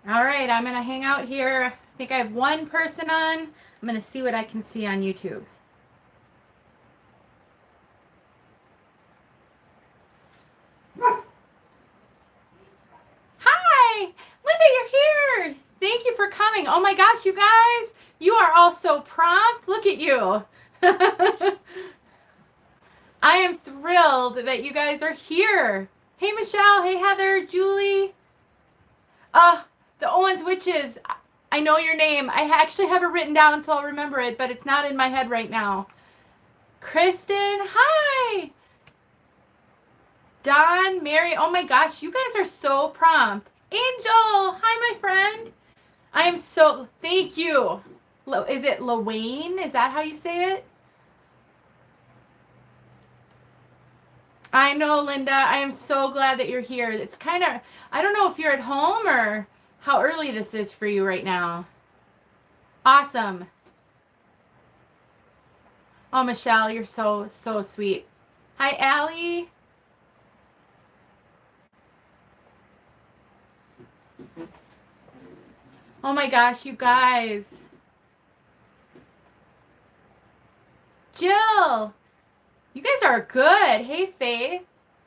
All right, I'm going to hang out here. I think I have one person on. I'm going to see what I can see on YouTube. Hi, Linda, you're here. Thank you for coming. Oh my gosh, you guys, you are all so prompt. Look at you. I am thrilled that you guys are here. Hey, Michelle. Hey, Heather, Julie. The Owens Witches. I know your name. I actually have it written down, so I'll remember it, but it's not in my head right now. Kristen, hi. Don, Mary. Oh my gosh, you guys are so prompt. Angel, hi, my friend. I am so, thank you. Is it Lawayne? Is that how you say it? I know, Linda. I am so glad that you're here. It's kind of, I don't know if you're at home or how early this is for you right now. Awesome. Oh, Michelle, you're so, so sweet. Hi, Allie. Oh my gosh, you guys. Jill, you guys are good. Hey, Faith.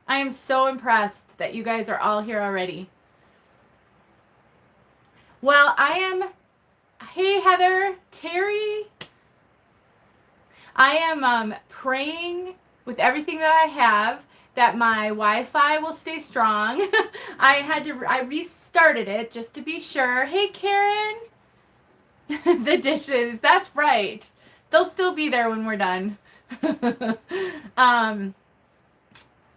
I am so impressed that you guys are all here already. Well, I am, hey, Heather, Terry. I am praying with everything that I have that my Wi-Fi will stay strong. I restarted it just to be sure. Hey, Karen. The dishes, that's right. They'll still be there when we're done.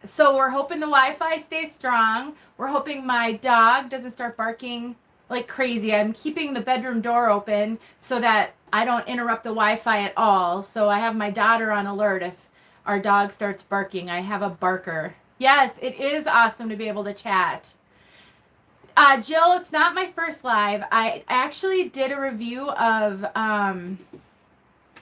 So we're hoping the Wi-Fi stays strong. We're hoping my dog doesn't start barking like crazy. I'm keeping the bedroom door open so that I don't interrupt the Wi-Fi at all. So I have my daughter on alert if our dog starts barking. I have a barker. Yes, it is awesome to be able to chat. Jill, it's not my first live. I actually did a review of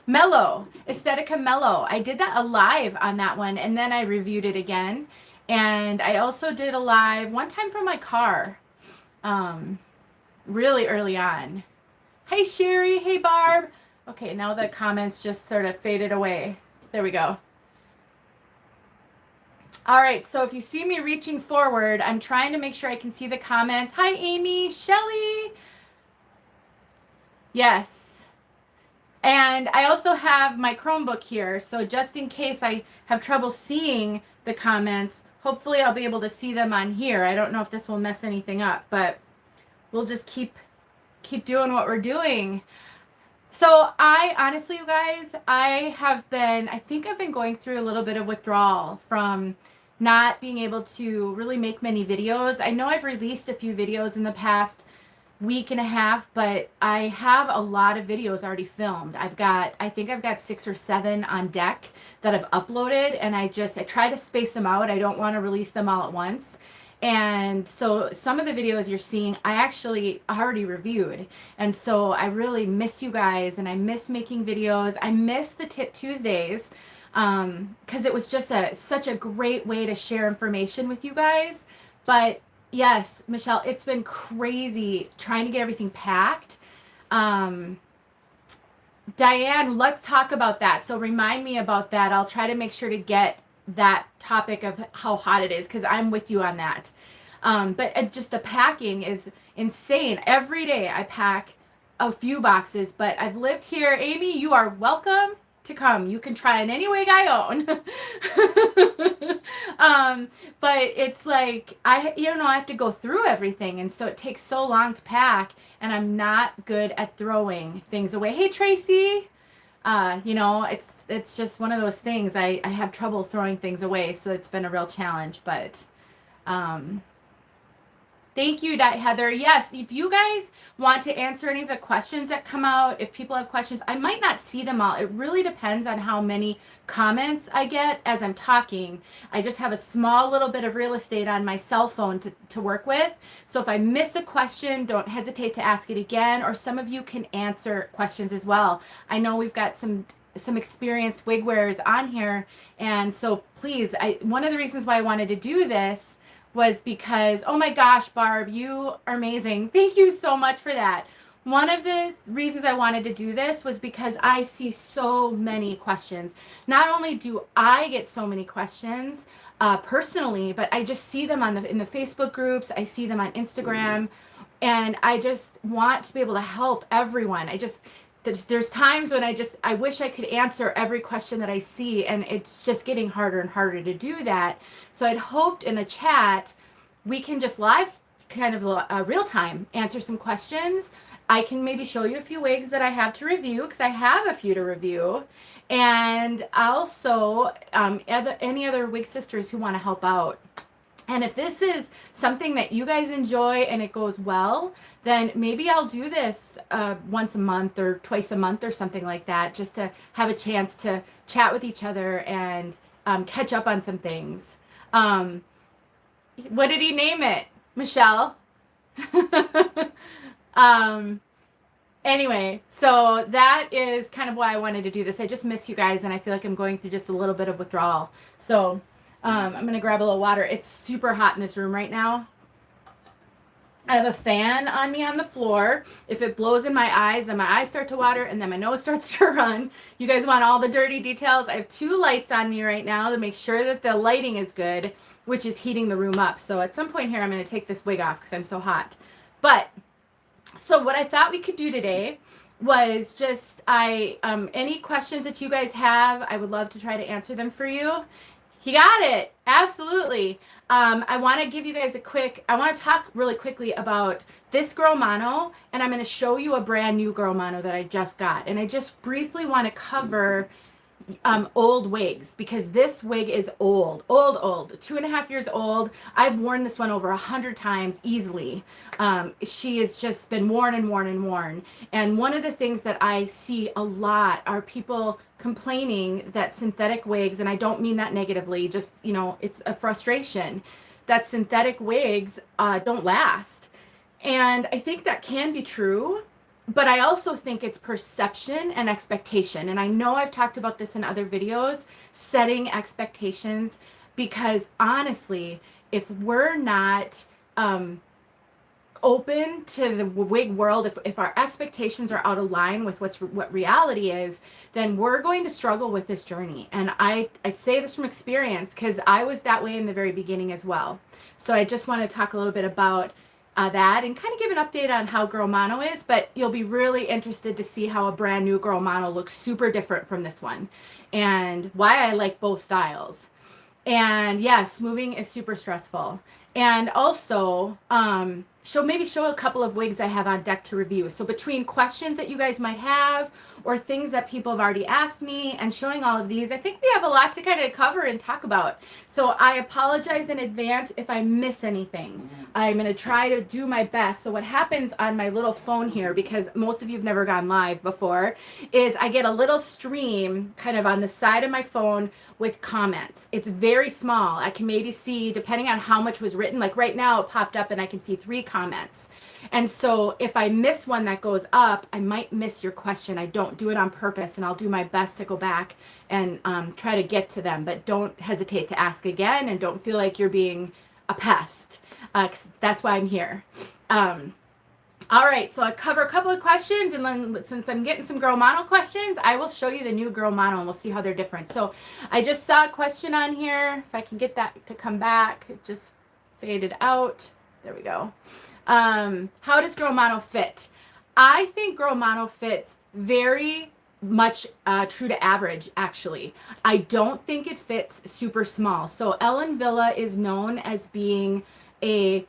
Mellow, Aesthetica Mellow. I did that a live on that one, and then I reviewed it again. And I also did a live one time from my car, really early on. Hey, Sherry. Hey, Barb. Okay, now the comments just sort of faded away. There we go. All right, so if you see me reaching forward, I'm trying to make sure I can see the comments. Hi, Amy, Shelly. Yes. And I also have my Chromebook here, so just in case I have trouble seeing the comments, hopefully I'll be able to see them on here. I don't know if this will mess anything up, but we'll just keep doing what we're doing. So I honestly, you guys, I think I've been going through a little bit of withdrawal from not being able to really make many videos. I know I've released a few videos in the past week and a half, but I have a lot of videos already filmed. I think I've got 6 or 7 on deck that I've uploaded, and I try to space them out. I don't want to release them all at once. And so some of the videos you're seeing, I actually already reviewed. And so I really miss you guys, and I miss making videos. I miss the Tip Tuesdays because it was just such a great way to share information with you guys. But yes, Michelle, it's been crazy trying to get everything packed. Diane, let's talk about that. So remind me about that. I'll try to make sure to get that topic of how hot it is because I'm with you on that. But just the packing is insane. Every day I pack a few boxes, but I've lived here. Amy, you are welcome to come. You can try an any wig I own. But it's like I have to go through everything, and so it takes so long to pack, and I'm not good at throwing things away. Hey, Tracy. It's just one of those things. I have trouble throwing things away, so it's been a real challenge. But thank you, Heather. Yes, if you guys want to answer any of the questions that come out, if people have questions, I might not see them all. It really depends on how many comments I get as I'm talking. I just have a small little bit of real estate on my cell phone to work with. So if I miss a question, don't hesitate to ask it again, or some of you can answer questions as well. I know we've got some experienced wig wearers on here, and so please, one of the reasons why I wanted to do this was because, oh my gosh, Barb, you are amazing. Thank you so much for that. One of the reasons I wanted to do this was because I see so many questions. Not only do I get so many questions personally, but I just see them in the Facebook groups. I see them on Instagram, and I just want to be able to help everyone. There's times when I wish I could answer every question that I see, and it's just getting harder and harder to do that. So I'd hoped in a chat we can just live kind of real time answer some questions. I can maybe show you a few wigs that I have to review, because I have a few to review. And also any other wig sisters who want to help out. And if this is something that you guys enjoy and it goes well, then maybe I'll do this once a month or twice a month or something like that, just to have a chance to chat with each other and catch up on some things. What did he name it? Michelle? Anyway, so that is kind of why I wanted to do this. I just miss you guys, and I feel like I'm going through just a little bit of withdrawal. So I'm going to grab a little water. It's super hot in this room right now. I have a fan on me on the floor. If it blows in my eyes, then my eyes start to water, and then my nose starts to run. You guys want all the dirty details? I have 2 lights on me right now to make sure that the lighting is good, which is heating the room up. So at some point here, I'm going to take this wig off because I'm so hot. But so what I thought we could do today was just any questions that you guys have, I would love to try to answer them for you. He got it. Absolutely. I want to give you guys I want to talk really quickly about this Girl Mono, and I'm going to show you a brand new Girl Mono that I just got. And I just briefly want to cover old wigs, because this wig is old, 2.5 years old. I've worn this one over 100 times easily. She has just been worn and worn and worn. And one of the things that I see a lot are people complaining that synthetic wigs, and I don't mean that negatively, just, you know, it's a frustration that synthetic wigs don't last. And I think that can be true. But I also think it's perception and expectation. And I know I've talked about this in other videos, setting expectations, because honestly, if we're not open to the wig world, if our expectations are out of line with what reality is, then we're going to struggle with this journey. And I say this from experience, because I was that way in the very beginning as well. So I just want to talk a little bit about that and kind of give an update on how Girl Mono is, but you'll be really interested to see how a brand new Girl Mono looks super different from this one, and why I like both styles. And yes, moving is super stressful. And also, show a couple of wigs I have on deck to review. So between questions that you guys might have, or things that people have already asked me, and showing all of these, I think we have a lot to kind of cover and talk about. So I apologize in advance if I miss anything. I'm going to try to do my best. So what happens on my little phone here, because most of you have never gone live before, is I get a little stream kind of on the side of my phone with comments. It's very small. I can maybe see, depending on how much was written, like right now it popped up and I can see 3 comments. And so if I miss one that goes up, I might miss your question. I don't do it on purpose, and I'll do my best to go back and try to get to them. But don't hesitate to ask again, and don't feel like you're being a pest, 'cause that's why I'm here. All right, so I'll cover a couple of questions, and then since I'm getting some Girl Mono questions, I will show you the new Girl Mono, and we'll see how they're different. So I just saw a question on here. If I can get that to come back, it just faded out. There we go. How does Girl Mono fit? I think Girl Mono fits very much true to average, actually. I don't think it fits super small. So Ellen Villa is known as being a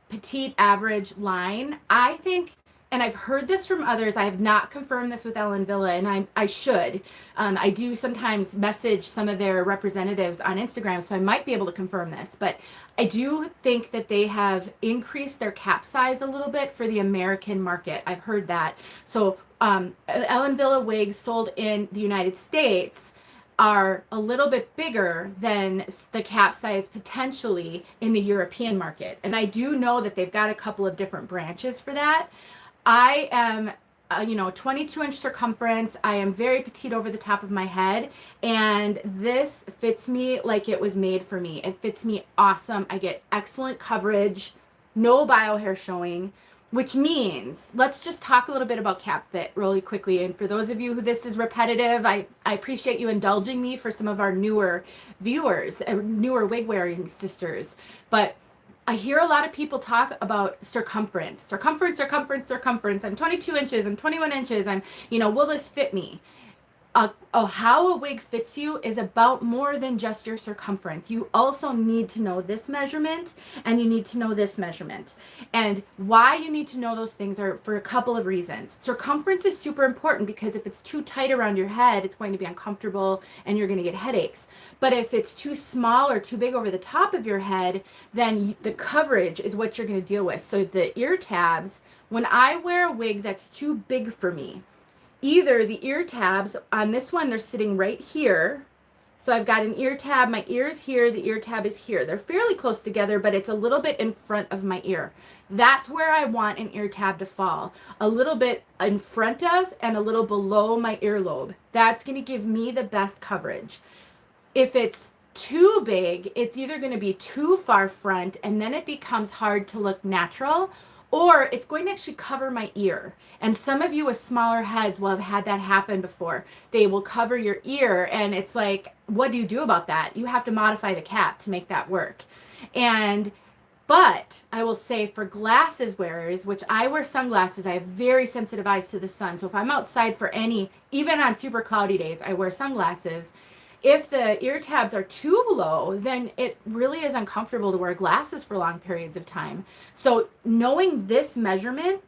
petite average line. I think, and I've heard this from others, I have not confirmed this with Ellen Villa, and I should. I do sometimes message some of their representatives on Instagram, so I might be able to confirm this. But I do think that they have increased their cap size a little bit for the American market. I've heard that. So Ellen Villa wigs sold in the United States are a little bit bigger than the cap size potentially in the European market. And I do know that they've got a couple of different branches for that. I am you know, 22-inch circumference. I am very petite over the top of my head, and this fits me like it was made for me. It fits me awesome. I get excellent coverage, no bio hair showing, which means, let's just talk a little bit about cap fit really quickly. And for those of you who this is repetitive, I appreciate you indulging me for some of our newer viewers, newer wig wearing sisters. But I hear a lot of people talk about circumference. Circumference. I'm 22 inches, I'm 21 inches, I'm, you know, will this fit me? How a wig fits you is about more than just your circumference. You also need to know this measurement, and you need to know this measurement. And why you need to know those things are for a couple of reasons. Circumference is super important because if it's too tight around your head, it's going to be uncomfortable and you're going to get headaches. But if it's too small or too big over the top of your head, then the coverage is what you're going to deal with. So the ear tabs, when I wear a wig that's too big for me, either the ear tabs on this one, they're sitting right here. So I've got an ear tab, my ear is here, the ear tab is here. They're fairly close together, but it's a little bit in front of my ear. That's where I want an ear tab to fall. A little bit in front of and a little below my earlobe. That's going to give me the best coverage. If it's too big, it's either going to be too far front and then it becomes hard to look natural, or it's going to actually cover my ear. And some of you with smaller heads will have had that happen before. They will cover your ear, and it's like, what do you do about that? You have to modify the cap to make that work. But I will say for glasses wearers, which I wear sunglasses, I have very sensitive eyes to the sun. So if I'm outside for any, even on super cloudy days, I wear sunglasses. If the ear tabs are too low, then it really is uncomfortable to wear glasses for long periods of time. So knowing this measurement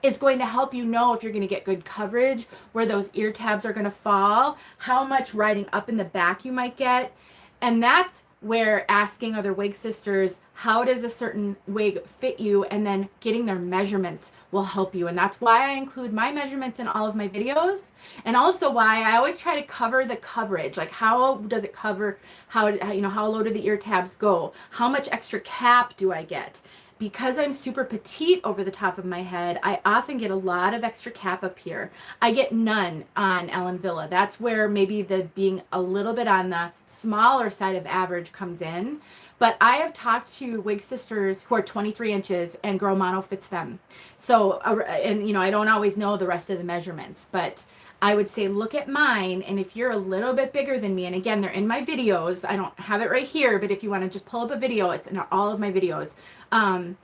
is going to help you know if you're going to get good coverage, where those ear tabs are going to fall, how much riding up in the back you might get. And that's where asking other wig sisters, how does a certain wig fit you, and then getting their measurements will help you. And that's why I include my measurements in all of my videos, and also why I always try to cover the coverage, like how does it cover, how low do the ear tabs go, how much extra cap do I get. Because I'm super petite over the top of my head, I often get a lot of extra cap up here. I get none on Ellen Villa. That's where maybe the being a little bit on the smaller side of average comes in. But I have talked to wig sisters who are 23 inches and Girl Mono fits them. So, and you know, I don't always know the rest of the measurements, but I would say look at mine, and if you're a little bit bigger than me, and again, they're in my videos, I don't have it right here, but if you want to just pull up a video, it's in all of my videos. And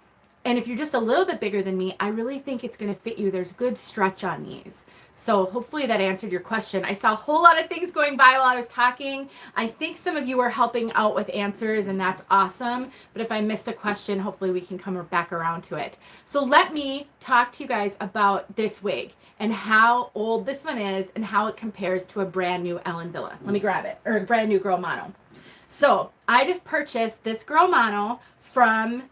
if you're just a little bit bigger than me, I really think it's going to fit you. There's good stretch on these. So hopefully that answered your question. I saw a whole lot of things going by while I was talking. I think some of you were helping out with answers, and that's awesome. But if I missed a question, hopefully we can come back around to it. So let me talk to you guys about this wig and how old this one is and how it compares to a brand new Ellen Villa. Let me grab it, or a brand new Girl Mono. So I just purchased this Girl Mono from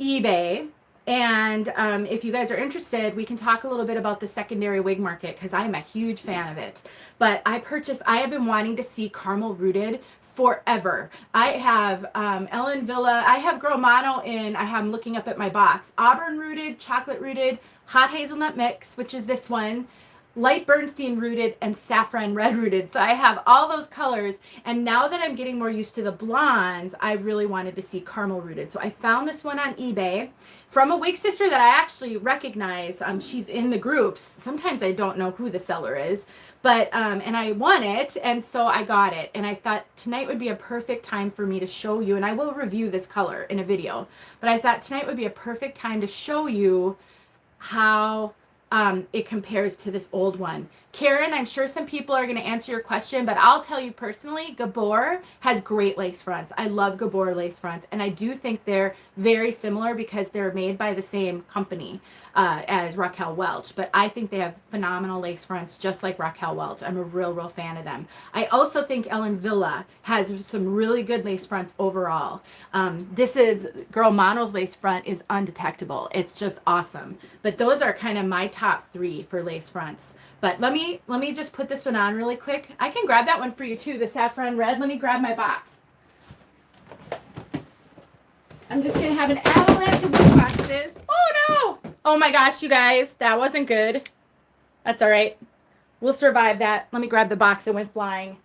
eBay. And if you guys are interested, we can talk a little bit about the secondary wig market, because I'm a huge fan of it. But I have been wanting to see caramel rooted forever. I have Ellen Villa, I have Girl Mono I'm looking up at my box, auburn rooted, chocolate rooted, hot hazelnut mix, which is this one, light Bernstein rooted, and saffron red rooted. So I have all those colors, and now that I'm getting more used to the blondes, I really wanted to see caramel rooted. So I found this one on eBay from a wig sister that I actually recognize. She's in the groups. Sometimes I don't know who the seller is, but and I won it, and so I got it. And I thought tonight would be a perfect time for me to show you, and I will review this color in a video, but I thought tonight would be a perfect time to show you how it compares to this old one. Karen, I'm sure some people are going to answer your question, but I'll tell you personally, Gabor has great lace fronts. I love Gabor lace fronts, and I do think they're very similar because they're made by the same company as Raquel Welch, but I think they have phenomenal lace fronts just like Raquel Welch. I'm a real fan of them. I also think Ellen Villa has some really good lace fronts overall. This is Girl Mono's lace front is undetectable. It's just awesome. But those are kind of my top 3 for lace fronts. But let me just put this one on really quick. I can grab that one for you too, the saffron red. Let me grab my box. I'm just going to have an avalanche of wig boxes. Oh no! Oh my gosh, you guys, that wasn't good. That's all right. We'll survive that. Let me grab the box that went flying.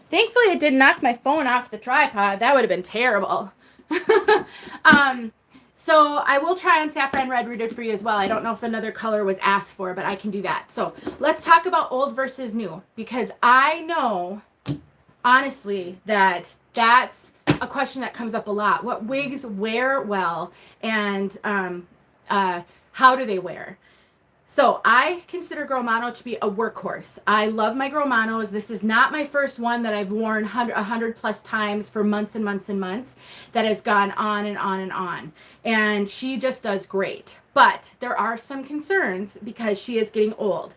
Thankfully, it didn't knock my phone off the tripod. That would have been terrible. So I will try on Saffron Red Rooted for you as well. I don't know if another color was asked for, but I can do that. So let's talk about old versus new, because I know, honestly, that that's a question that comes up a lot. What wigs wear well, and how do they wear? So I consider Grow Mono to be a workhorse. I love my Grow Monos. This is not my first one that I've worn 100 plus times for months and months and months, that has gone on and on and on. And she just does great. But there are some concerns because she is getting old.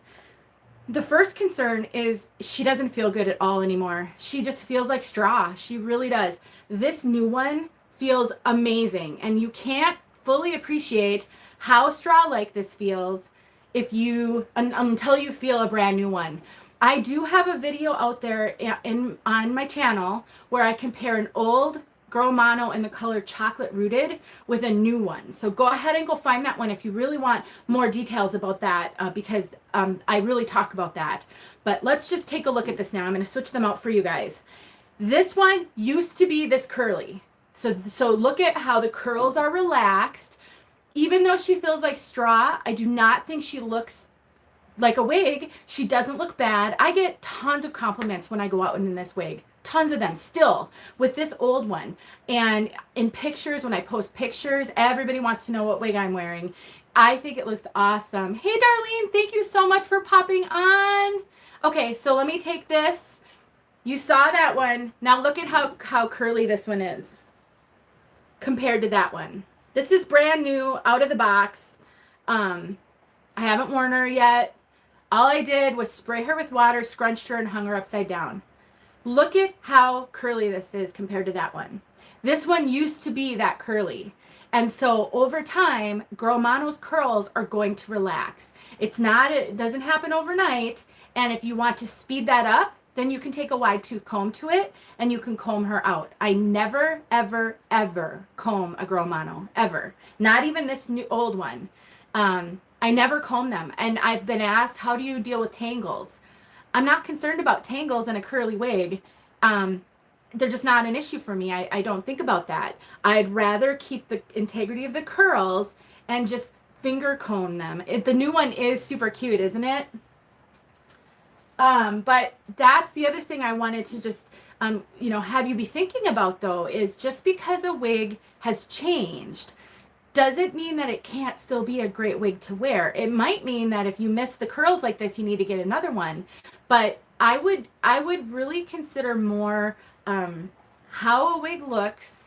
The first concern is she doesn't feel good at all anymore. She just feels like straw. She really does. This new one feels amazing, and you can't fully appreciate how straw-like this feels until you feel a brand new one. I do have a video out there on my channel where I compare an old Grow Mono in the color Chocolate Rooted with a new one. So go ahead and go find that one if you really want more details about that, because I really talk about that. But let's just take a look at this now. I'm going to switch them out for you guys. This one used to be this curly. So look at how the curls are relaxed. Even though she feels like straw, I do not think she looks like a wig. She doesn't look bad. I get tons of compliments when I go out in this wig. Tons of them still with this old one. And in pictures, when I post pictures, everybody wants to know what wig I'm wearing. I think it looks awesome. Hey, Darlene, thank you so much for popping on. Okay, so let me take this. You saw that one. Now look at how curly this one is compared to that one. This is brand new, out of the box. I haven't worn her yet. All I did was spray her with water, scrunched her, and hung her upside down. Look at how curly this is compared to that one. This one used to be that curly. And so over time, Grow Mono's curls are going to relax. It doesn't happen overnight. And if you want to speed that up, then you can take a wide tooth comb to it and you can comb her out. I never, ever, ever comb a Grow Mono, ever. Not even this new old one. I never comb them. And I've been asked, how do you deal with tangles? I'm not concerned about tangles in a curly wig. They're just not an issue for me. I don't think about that. I'd rather keep the integrity of the curls and just finger comb them. The new one is super cute, isn't it? But that's the other thing I wanted to just, have you be thinking about, though, is just because a wig has changed, doesn't mean that it can't still be a great wig to wear. It might mean that if you miss the curls like this, you need to get another one. But I would really consider more how a wig looks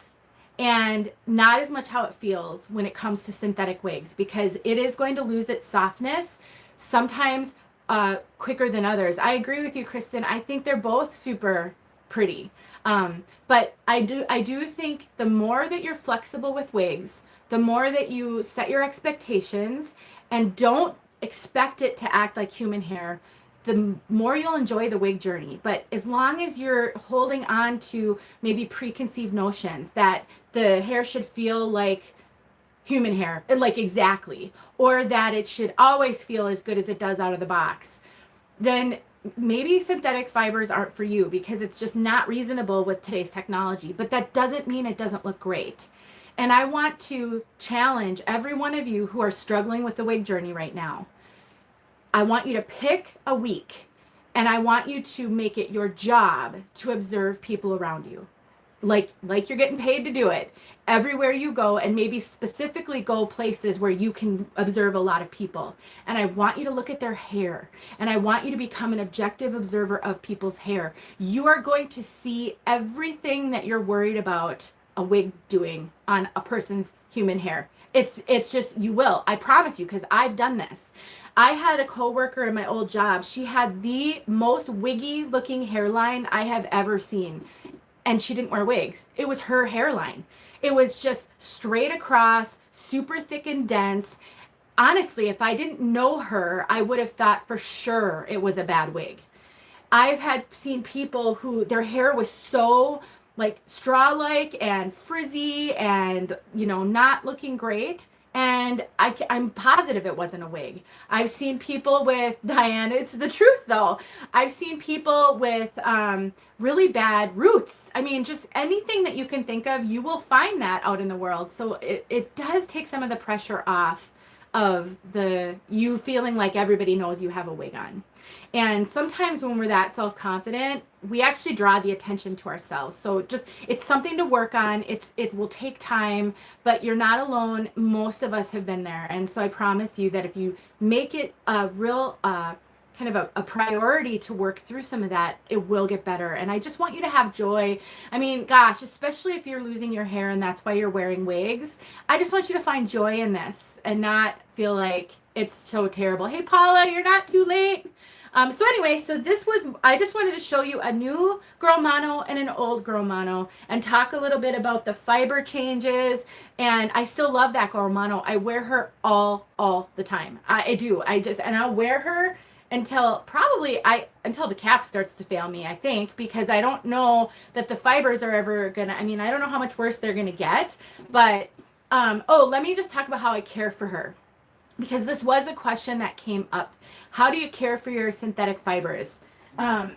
and not as much how it feels when it comes to synthetic wigs, because it is going to lose its softness sometimes quicker than others. I agree with you, Kristen. I think they're both super pretty. But I do think the more that you're flexible with wigs, the more that you set your expectations and don't expect it to act like human hair, the more you'll enjoy the wig journey. But as long as you're holding on to maybe preconceived notions that the hair should feel like human hair, like exactly, or that it should always feel as good as it does out of the box, then maybe synthetic fibers aren't for you, because it's just not reasonable with today's technology. But that doesn't mean it doesn't look great. And I want to challenge every one of you who are struggling with the wig journey right now. I want you to pick a week, and I want you to make it your job to observe people around you. Like you're getting paid to do it everywhere you go, and maybe specifically go places where you can observe a lot of people. And I want you to look at their hair, and I want you to become an objective observer of people's hair. You are going to see everything that you're worried about a wig doing on a person's human hair. It's just, you will, I promise you, because I've done this. I had a coworker in my old job. She had the most wiggy looking hairline I have ever seen. And she didn't wear wigs. It was her hairline. It was just straight across, super thick and dense. Honestly, if I didn't know her, I would have thought for sure it was a bad wig. I've seen people who their hair was so like straw-like and frizzy and, not looking great. And I'm positive it wasn't a wig. I've seen people with, Diana, it's the truth though. I've seen people with really bad roots. I mean, just anything that you can think of, you will find that out in the world. So it does take some of the pressure off of you feeling like everybody knows you have a wig on. And sometimes when we're that self-confident, we actually draw the attention to ourselves. So just, it's something to work on. It will take time, but you're not alone. Most of us have been there. And so I promise you that if you make it a real kind of a priority to work through some of that, it will get better. And I just want you to have joy. I mean, gosh, especially if you're losing your hair and that's why you're wearing wigs, I just want you to find joy in this and not feel like it's so terrible. Hey, Paula, you're not too late. So anyway, I just wanted to show you a new girl mono and an old girl mono and talk a little bit about the fiber changes. And I still love that girl mono. I wear her all the time. I do. And I'll wear her until the cap starts to fail me, I think, because I don't know that the fibers are ever gonna, I mean, I don't know how much worse they're gonna get, but, let me just talk about how I care for her, because this was a question that came up. How do you care for your synthetic fibers? I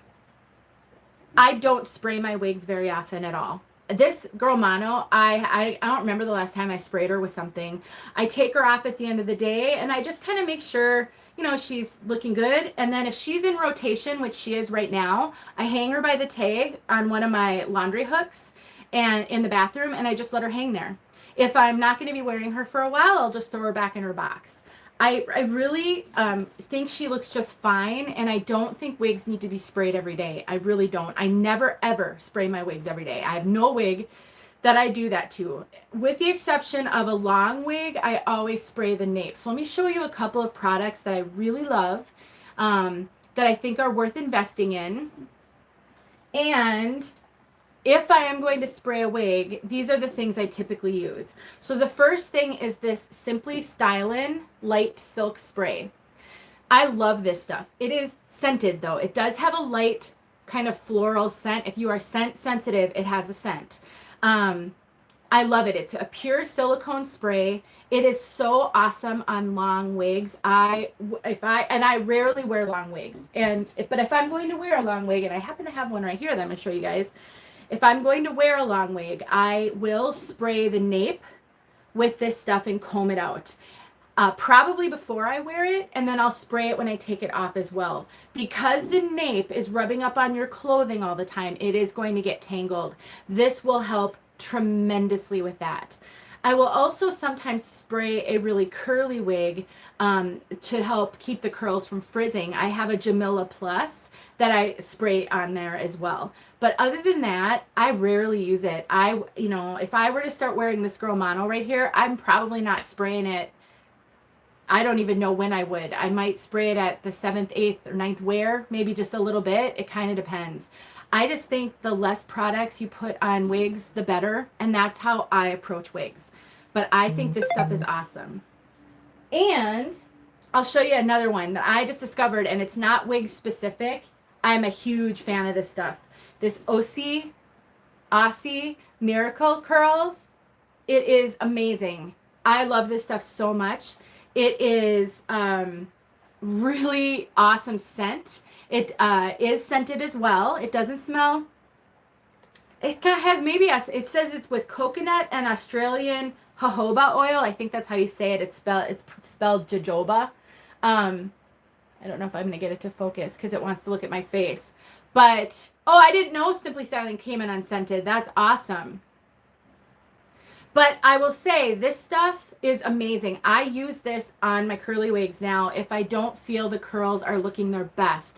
don't spray my wigs very often at all. This girl mono, I don't remember the last time I sprayed her with something. I take her off at the end of the day and I just kind of make sure, you know, she's looking good. And then if she's in rotation, which she is right now, I hang her by the tag on one of my laundry hooks and in the bathroom, and I just let her hang there. If I'm not going to be wearing her for a while, I'll just throw her back in her box. I really think she looks just fine, and I don't think wigs need to be sprayed every day. I really don't. I never, ever spray my wigs every day. I have no wig that I do that to. With the exception of a long wig, I always spray the nape. So let me show you a couple of products that I really love, that I think are worth investing in. And if I am going to spray a wig, these are the things I typically use. So the first thing is this Simply Stylin' Light Silk Spray. I love this stuff. It is scented though. It does have a light kind of floral scent. If you are scent sensitive, it has a scent. I love it. It's a pure silicone spray. It is so awesome on long wigs. I rarely wear long wigs. But if I'm going to wear a long wig, and I happen to have one right here that I'm going to show you guys, if I'm going to wear a long wig, I will spray the nape with this stuff and comb it out. Probably before I wear it, and then I'll spray it when I take it off as well. Because the nape is rubbing up on your clothing all the time, it is going to get tangled. This will help tremendously with that. I will also sometimes spray a really curly wig to help keep the curls from frizzing. I have a Jamila Plus that I spray on there as well. But other than that, I rarely use it. If I were to start wearing this girl mono right here, I'm probably not spraying it. I don't even know when I would. I might spray it at the 7th, 8th, or 9th wear, maybe just a little bit. It kind of depends. I just think the less products you put on wigs, the better. And that's how I approach wigs. But I think this stuff is awesome. And I'll show you another one that I just discovered, and it's not wig specific. I'm a huge fan of this stuff. This Aussie Miracle Curls. It is amazing. I love this stuff so much. It is really awesome scent. It is scented as well. It doesn't smell. It has it says it's with coconut and Australian jojoba oil. I think that's how you say it. It's spelled jojoba. I don't know if I'm going to get it to focus because it wants to look at my face. But, I didn't know Simply Styling came in unscented. That's awesome. But I will say, this stuff is amazing. I use this on my curly wigs now if I don't feel the curls are looking their best.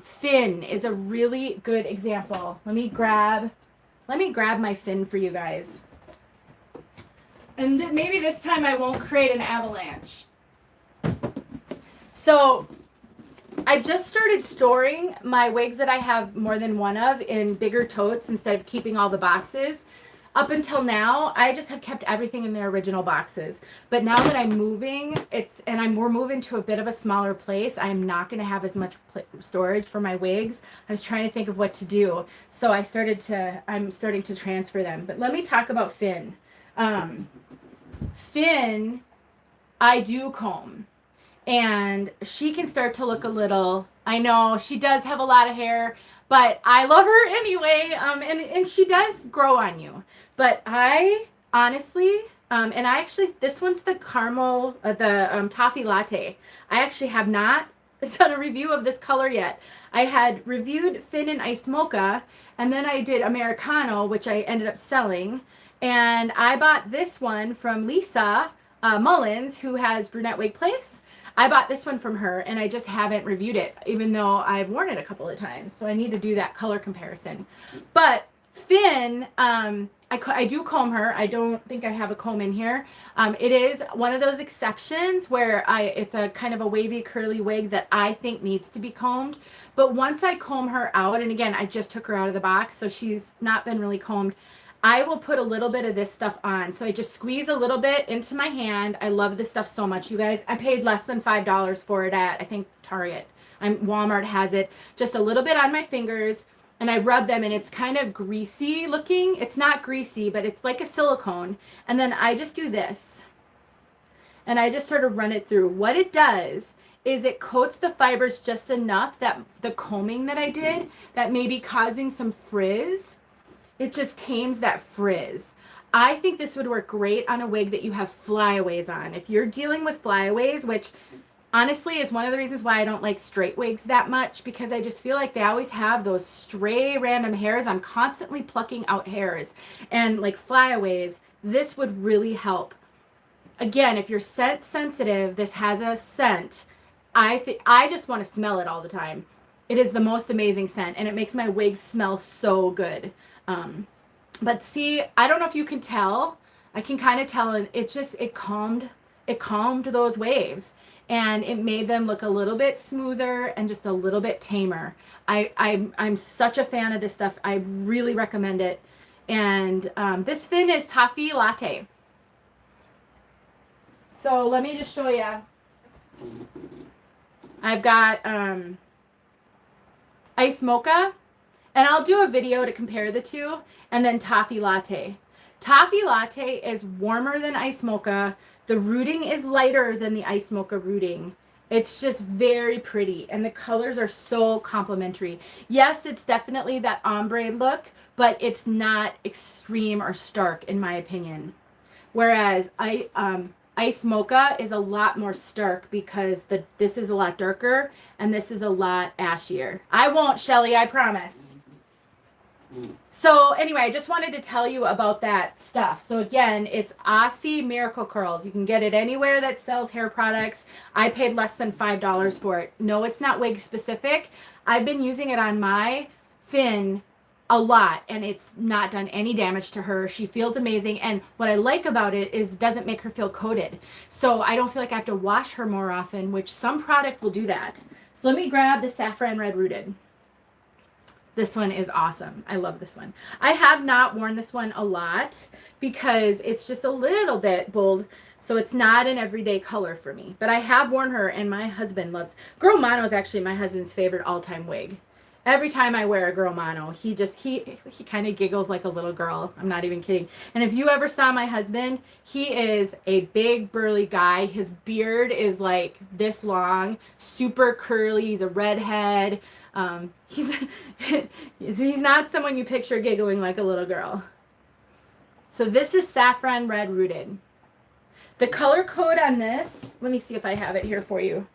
Fin is a really good example. Let me grab my fin for you guys. And maybe this time I won't create an avalanche. So I just started storing my wigs that I have more than one of in bigger totes instead of keeping all the boxes. Up until now, I just have kept everything in their original boxes. But now that I'm moving, we're moving to a bit of a smaller place, I'm not going to have as much storage for my wigs. I was trying to think of what to do. So I'm starting to transfer them. But let me talk about Fin. Fin I do comb. And she can start to look a little, I know she does have a lot of hair, but I love her anyway. And she does grow on you. But I honestly, and I actually, this one's the caramel, the toffee latte. I actually have not done a review of this color yet. I had reviewed Fin and Iced Mocha, and then I did Americano, which I ended up selling. And I bought this one from Lisa Mullins, who has Brunette Wig Place. I bought this one from her, and I just haven't reviewed it, even though I've worn it a couple of times. So I need to do that color comparison. But Fin, I do comb her. I don't think I have a comb in here. It is one of those exceptions where it's a kind of a wavy, curly wig that I think needs to be combed. But once I comb her out, and again, I just took her out of the box, so she's not been really combed, I will put a little bit of this stuff on. So I just squeeze a little bit into my hand. I love this stuff so much, you guys. I paid less than $5 for it at, I think, Target. Walmart has it. Just a little bit on my fingers, and I rub them, and it's kind of greasy looking. It's not greasy, but it's like a silicone. And then I just do this, and I just sort of run it through. What it does is it coats the fibers just enough that the combing that I did that may be causing some frizz, it just tames that frizz. I think this would work great on a wig that you have flyaways on. If you're dealing with flyaways, which honestly is one of the reasons why I don't like straight wigs that much, because I just feel like they always have those stray random hairs. I'm constantly plucking out hairs. And like flyaways, this would really help. Again, if you're scent sensitive, this has a scent. I just want to smell it all the time. It is the most amazing scent, and it makes my wigs smell so good. But see, I don't know if you can tell. I can kind of tell, and it's just, it calmed those waves, and it made them look a little bit smoother and just a little bit tamer. I'm such a fan of this stuff. I really recommend it. And this Fin is Toffee Latte. So let me just show you. I've got Iced Mocha, and I'll do a video to compare the two, and then Toffee Latte. Toffee Latte is warmer than Iced Mocha. The rooting is lighter than the Iced Mocha rooting. It's just very pretty, and the colors are so complementary. Yes, it's definitely that ombre look, but it's not extreme or stark in my opinion. Whereas Iced Mocha is a lot more stark because this is a lot darker and this is a lot ashier. I won't, Shelly, I promise. So anyway, I just wanted to tell you about that stuff. So again, it's Aussie Miracle Curls. You can get it anywhere that sells hair products. I paid less than $5 for it. No, it's not wig specific. I've been using it on my Fin a lot, and it's not done any damage to her. She feels amazing, and what I like about it is it doesn't make her feel coated. So I don't feel like I have to wash her more often, which some product will do that. So let me grab the Saffron Red Rooted. This one is awesome. I love this one. I have not worn this one a lot because it's just a little bit bold, so it's not an everyday color for me. But I have worn her, and my husband loves. Girl Mono is actually my husband's favorite all-time wig. Every time I wear a Girl Mono, he kind of giggles like a little girl. I'm not even kidding. And if you ever saw my husband, he is a big burly guy. His beard is like this long, super curly. He's a redhead. He's not someone you picture giggling like a little girl. So this is Saffron Red Rooted. The color code on this, let me see if I have it here for you.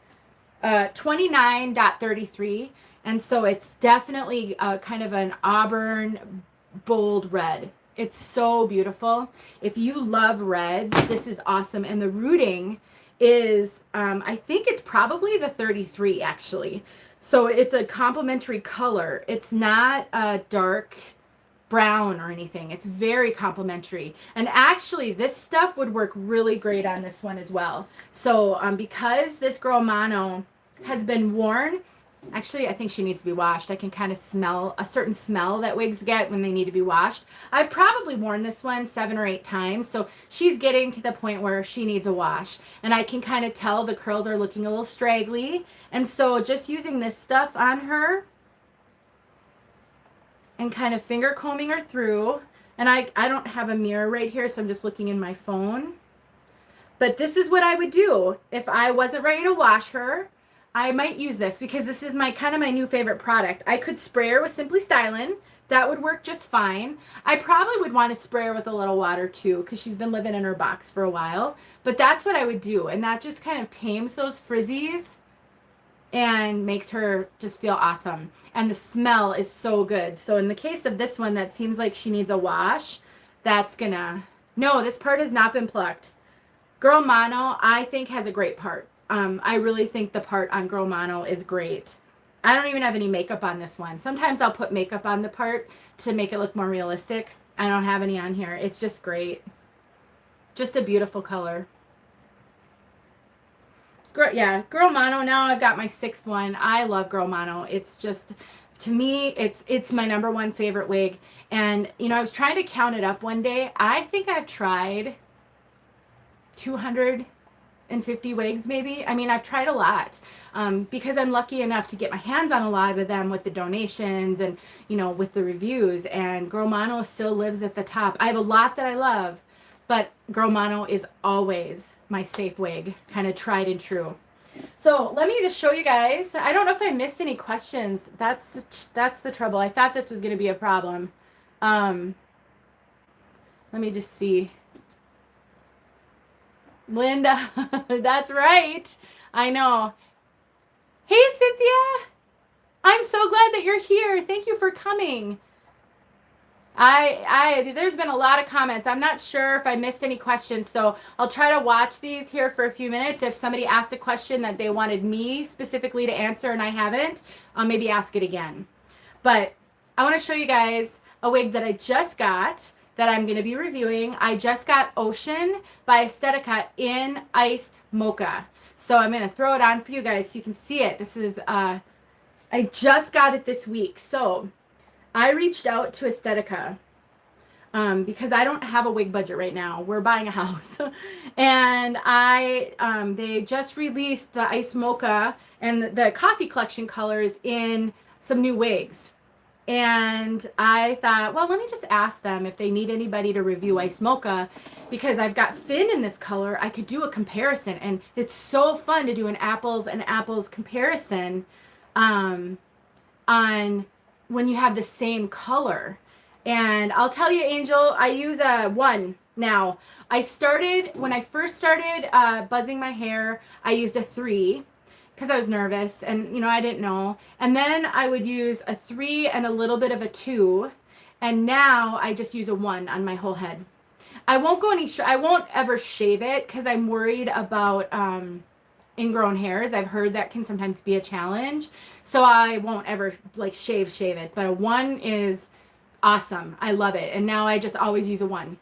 29.33. And so it's definitely kind of an auburn, bold red. It's so beautiful. If you love reds, this is awesome. And the rooting is, I think it's probably the 33 actually. So it's a complementary color. It's not a dark brown or anything. It's very complementary. And actually this stuff would work really great on this one as well. So because this Girl Mono has been worn, actually, I think she needs to be washed. I can kind of smell a certain smell that wigs get when they need to be washed. I've probably worn this one 7 or 8 times, so she's getting to the point where she needs a wash. And I can kind of tell the curls are looking a little straggly. And so just using this stuff on her and kind of finger combing her through. And I don't have a mirror right here, so I'm just looking in my phone. But this is what I would do if I wasn't ready to wash her. I might use this because this is my kind of my new favorite product. I could spray her with Simply Stylin'. That would work just fine. I probably would want to spray her with a little water too because she's been living in her box for a while. But that's what I would do. And that just kind of tames those frizzies and makes her just feel awesome. And the smell is so good. So in the case of this one that seems like she needs a wash, that's gonna... No, this part has not been plucked. Girl Mono, I think, has a great part. I really think the part on Girl Mono is great. I don't even have any makeup on this one. Sometimes I'll put makeup on the part to make it look more realistic. I don't have any on here. It's just great. Just a beautiful color. Yeah, Girl Mono. Now I've got my 6th one. I love Girl Mono. It's just, to me, it's my #1 favorite wig. And, you know, I was trying to count it up one day. I think I've tried 250 wigs maybe. I mean, I've tried a lot because I'm lucky enough to get my hands on a lot of them with the donations and, you know, with the reviews. And Girl Mono still lives at the top. I have a lot that I love, but Girl Mono is always my safe wig, kind of tried and true. So let me just show you guys. I don't know if I missed any questions. That's the trouble. I thought this was going to be a problem. Let me just see. Linda, that's right. I know. Hey, Cynthia. I'm so glad that you're here. Thank you for coming. There's been a lot of comments. I'm not sure if I missed any questions, so I'll try to watch these here for a few minutes. If somebody asked a question that they wanted me specifically to answer and I haven't, I'll maybe ask it again. But I want to show you guys a wig that I just got that I'm going to be reviewing. I just got Ocean by Estetica in Iced Mocha. So I'm going to throw it on for you guys so you can see it. This is, I just got it this week. So I reached out to Estetica because I don't have a wig budget right now. We're buying a house. And they just released the Iced Mocha and the coffee collection colors in some new wigs. And I thought, well, let me just ask them if they need anybody to review Iced Mocha, because I've got Finn in this color. I could do a comparison, and it's so fun to do an apples and apples comparison on when you have the same color. And I'll tell you, Angel, I use a 1 now. When I first started buzzing my hair, I used a 3. Because I was nervous and, you know, I didn't know. And then I would use a 3 and a little bit of a 2. And now I just use a 1 on my whole head. I won't go I won't ever shave it because I'm worried about ingrown hairs. I've heard that can sometimes be a challenge. So I won't ever like shave it. But a 1 is awesome. I love it. And now I just always use a 1.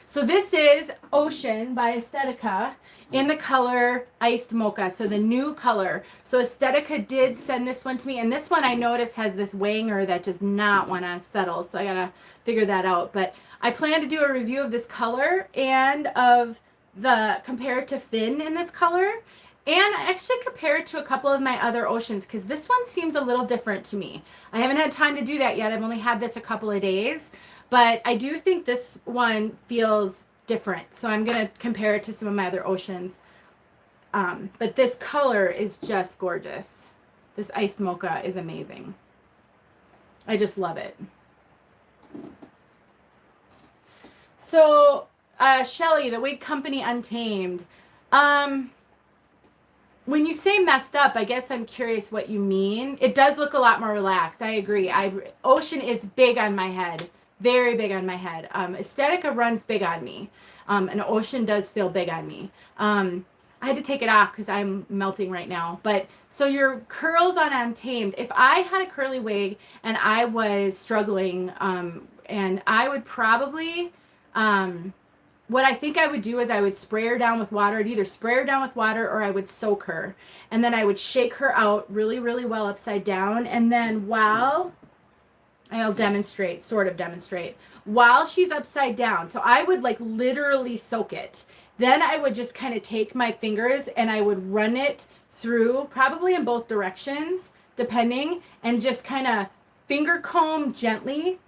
So this is Ocean by Estetica in the color Iced Mocha, so the new color. So Estetica did send this one to me, and this one I noticed has this wanger that does not want to settle, so I gotta figure that out. But I plan to do a review of this color and of compare it to Finn in this color, and actually compare it to a couple of my other Oceans, because this one seems a little different to me. I haven't had time to do that yet. I've only had this a couple of days. But I do think this one feels different. So I'm going to compare it to some of my other Oceans. But this color is just gorgeous. This Iced Mocha is amazing. I just love it. So, Shelly, the Wig Company Untamed. When you say messed up, I guess I'm curious what you mean. It does look a lot more relaxed. I agree. Ocean is big on my head. Very big on my head. Estetica runs big on me. And Ocean does feel big on me. I had to take it off because I'm melting right now. But so your curls on Untamed, if I had a curly wig and I was struggling, and I would probably, what I think I would do is I would spray her down with water. I'd either spray her down with water or I would soak her. And then I would shake her out really, really well upside down. And then I'll demonstrate, sort of demonstrate, while she's upside down. So I would like literally soak it. Then I would just kind of take my fingers and I would run it through, probably in both directions, depending, and just kind of finger comb gently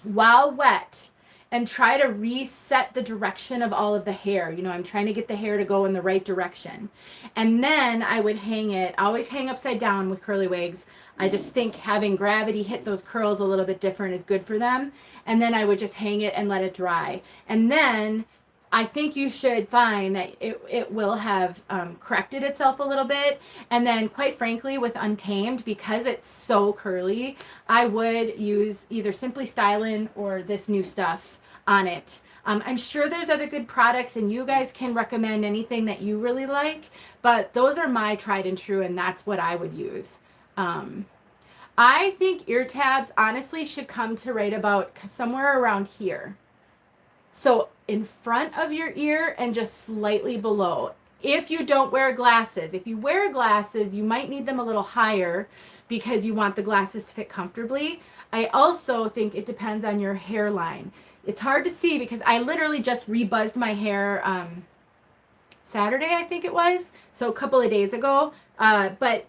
while wet. and try to reset the direction of all of the hair. You know, I'm trying to get the hair to go in the right direction. And then I would hang it, always hang upside down with curly wigs. I just think having gravity hit those curls a little bit different is good for them. And then I would just hang it and let it dry. And then I think you should find that it will have corrected itself a little bit. And then quite frankly, with Untamed, because it's so curly, I would use either Simply Stylin' or this new stuff on it. I'm sure there's other good products, and you guys can recommend anything that you really like, but those are my tried and true, and that's what I would use. I think ear tabs honestly should come to right about somewhere around here. So in front of your ear and just slightly below. If you don't wear glasses, if you wear glasses, you might need them a little higher because you want the glasses to fit comfortably. I also think it depends on your hairline. It's hard to see because I literally just rebuzzed my hair Saturday, I think it was. So a couple of days ago. But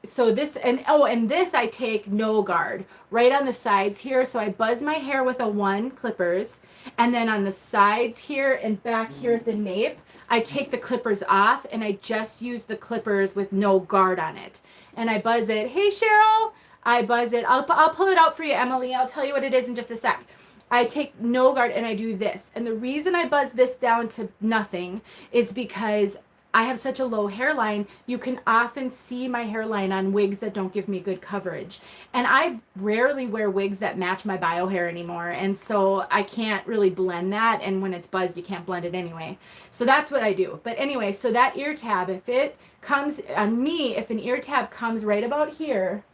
so this, and this I take no guard right on the sides here. So I buzz my hair with a 1 clippers, and then on the sides here and back here at the nape, I take the clippers off and I just use the clippers with no guard on it. And I buzz it. Hey, Cheryl, I buzz it. I'll pull it out for you, Emily. I'll tell you what it is in just a sec. I take no guard and I do this. And the reason I buzz this down to nothing is because I have such a low hairline. You can often see my hairline on wigs that don't give me good coverage. And I rarely wear wigs that match my bio hair anymore. And so I can't really blend that. And when it's buzzed, you can't blend it anyway. So that's what I do. But anyway, so that ear tab, if it comes on me, if an ear tab comes right about here,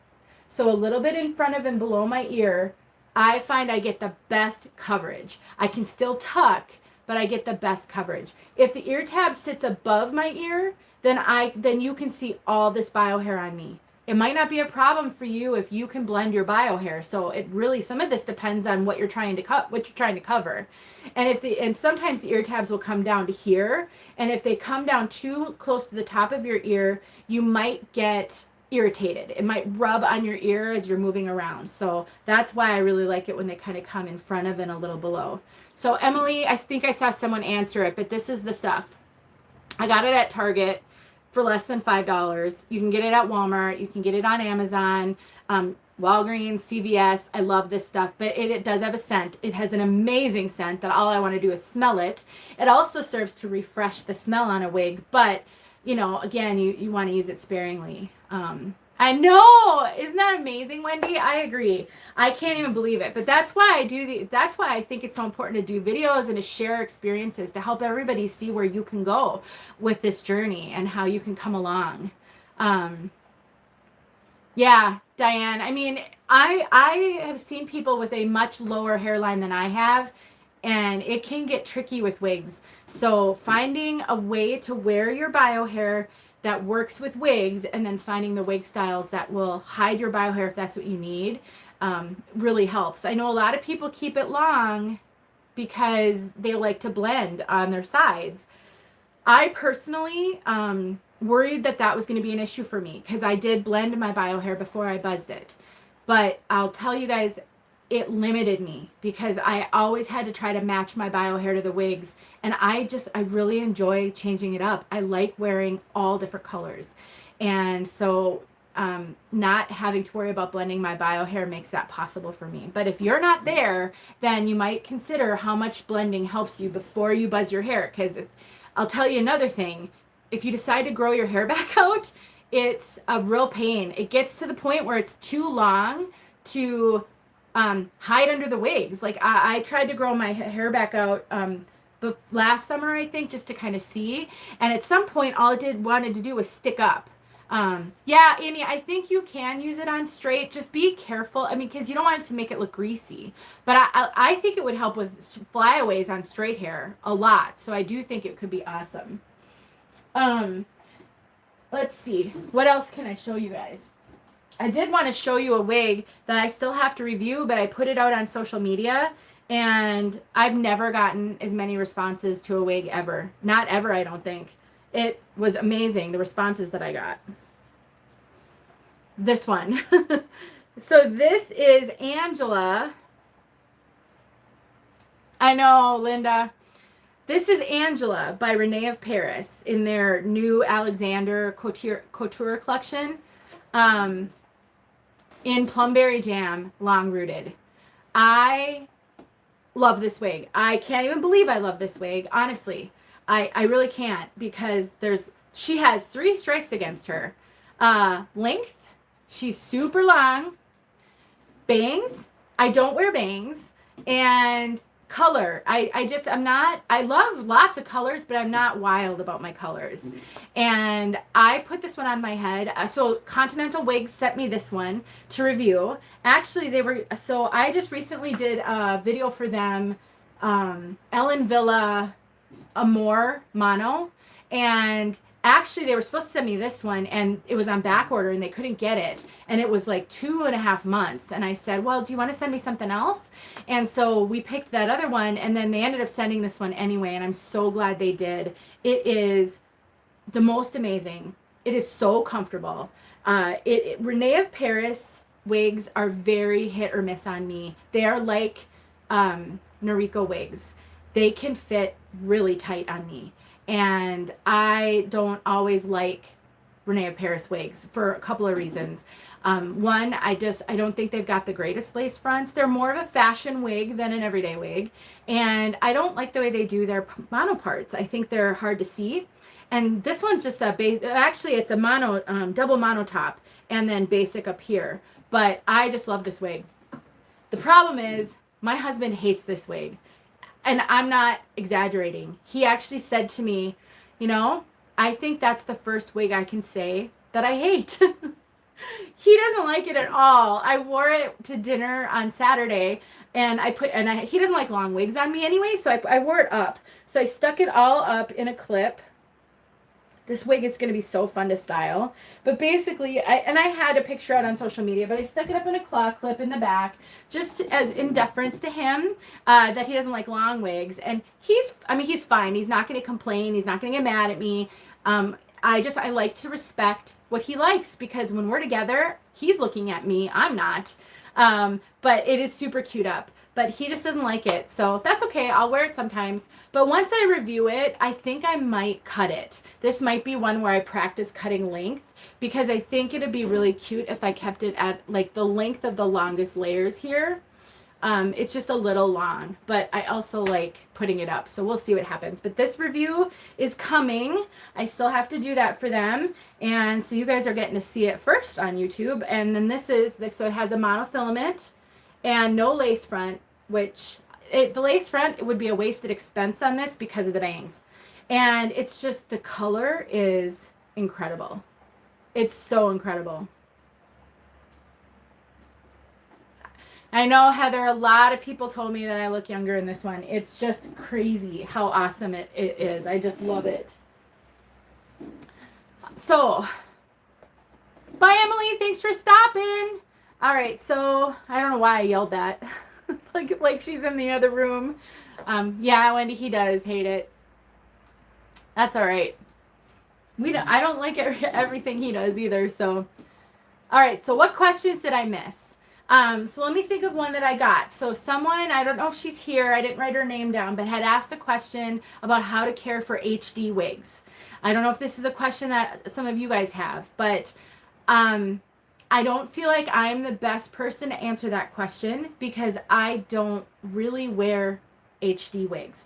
so a little bit in front of and below my ear, I find I get the best coverage. I can still tuck, but I get the best coverage. If the ear tab sits above my ear, then you can see all this bio hair on me. It might not be a problem for you if you can blend your bio hair. So it really, some of this depends on what you're trying to cover. And sometimes the ear tabs will come down to here, and if they come down too close to the top of your ear, you might get irritated. It might rub on your ear as you're moving around. So that's why I really like it when they kind of come in front of and a little below. So Emily, I think I saw someone answer it, but this is the stuff. I got it at Target for less than $5. You can get it at Walmart. You can get it on Amazon, Walgreens, CVS. I love this stuff, but it does have a scent. It has an amazing scent that all I want to do is smell it. It also serves to refresh the smell on a wig, but you know, again, you want to use it sparingly. I know, isn't that amazing, Wendy? I agree. I can't even believe it, but that's why that's why I think it's so important to do videos and to share experiences to help everybody see where you can go with this journey and how you can come along. Yeah, Diane, I mean, I have seen people with a much lower hairline than I have, and it can get tricky with wigs. So finding a way to wear your bio hair that works with wigs, and then finding the wig styles that will hide your bio hair if that's what you need, really helps. I know a lot of people keep it long because they like to blend on their sides. I personally worried that was going to be an issue for me because I did blend my bio hair before I buzzed it. But I'll tell you guys, it limited me because I always had to try to match my bio hair to the wigs. And I really enjoy changing it up. I like wearing all different colors. And so not having to worry about blending my bio hair makes that possible for me. But if you're not there, then you might consider how much blending helps you before you buzz your hair. Because I'll tell you another thing, if you decide to grow your hair back out, it's a real pain. It gets to the point where it's too long to hide under the wigs. Like I tried to grow my hair back out last summer, I think, just to kind of see. And at some point, all it wanted to do was stick up. Yeah, Amy, I think you can use it on straight. Just be careful. I mean, because you don't want it to make it look greasy. But I think it would help with flyaways on straight hair a lot. So I do think it could be awesome. Let's see. What else can I show you guys? I did want to show you a wig that I still have to review, but I put it out on social media, and I've never gotten as many responses to a wig ever. Not ever, I don't think. It was amazing, the responses that I got. This one. So this is Angela. I know, Linda. This is Angela by Renee of Paris in their new Alexander Couture collection in Plumberry Jam, long rooted. I love this wig. I can't even believe I love this wig, honestly. I really can't, because she has 3 strikes against her. Length, she's super long. Bangs, I don't wear bangs. And color, I love lots of colors, but I'm not wild about my colors. And I put this one on my head. So Continental Wigs sent me this one to review. Actually, I just recently did a video for them, Ellen Villa Amore Mono, and actually they were supposed to send me this one, and it was on back order and they couldn't get it, and it was like 2.5 months, and I said, well, do you want to send me something else? And so we picked that other one, and then they ended up sending this one anyway, and I'm so glad they did. It is the most amazing. It is so comfortable. Renee of Paris wigs are very hit or miss on me. They are like Noriko wigs. They can fit really tight on me. And I don't always like Renee of Paris wigs for a couple of reasons. One, I don't think they've got the greatest lace fronts. They're more of a fashion wig than an everyday wig. And I don't like the way they do their mono parts. I think they're hard to see. And this one's just actually it's a mono, double mono top and then basic up here. But I just love this wig. The problem is my husband hates this wig. And I'm not exaggerating. He actually said to me, I think that's the first wig I can say that I hate. He doesn't like it at all. I wore it to dinner on Saturday, and he doesn't like long wigs on me anyway, so I wore it up. So I stuck it all up in a clip. This wig is going to be so fun to style. But basically, I had a picture out on social media, but I stuck it up in a claw clip in the back, just as in deference to him, that he doesn't like long wigs. And he's fine. He's not going to complain. He's not going to get mad at me. I like to respect what he likes, because when we're together, he's looking at me. I'm not. But it is super cute up. But he just doesn't like it. So that's okay. I'll wear it sometimes. But once I review it, I think I might cut it. This might be one where I practice cutting length, because I think it'd be really cute if I kept it at like the length of the longest layers here. It's just a little long, but I also like putting it up. So we'll see what happens. But this review is coming. I still have to do that for them. And so you guys are getting to see it first on YouTube. And then so it has a monofilament and no lace front, which the lace front would be a wasted expense on this because of the bangs. And it's just, the color is incredible. It's so incredible. I know, Heather, a lot of people told me that I look younger in this one. It's just crazy how awesome it is. I just love it. So, bye, Emily. Thanks for stopping. All right, so I don't know why I yelled that. like she's in the other room. Yeah, Wendy, he does hate it. That's all right. I don't like everything he does either. So, all right. So what questions did I miss? So let me think of one that I got. So someone, I don't know if she's here, I didn't write her name down, but had asked a question about how to care for HD wigs. I don't know if this is a question that some of you guys have, but I don't feel like I'm the best person to answer that question, because I don't really wear HD wigs.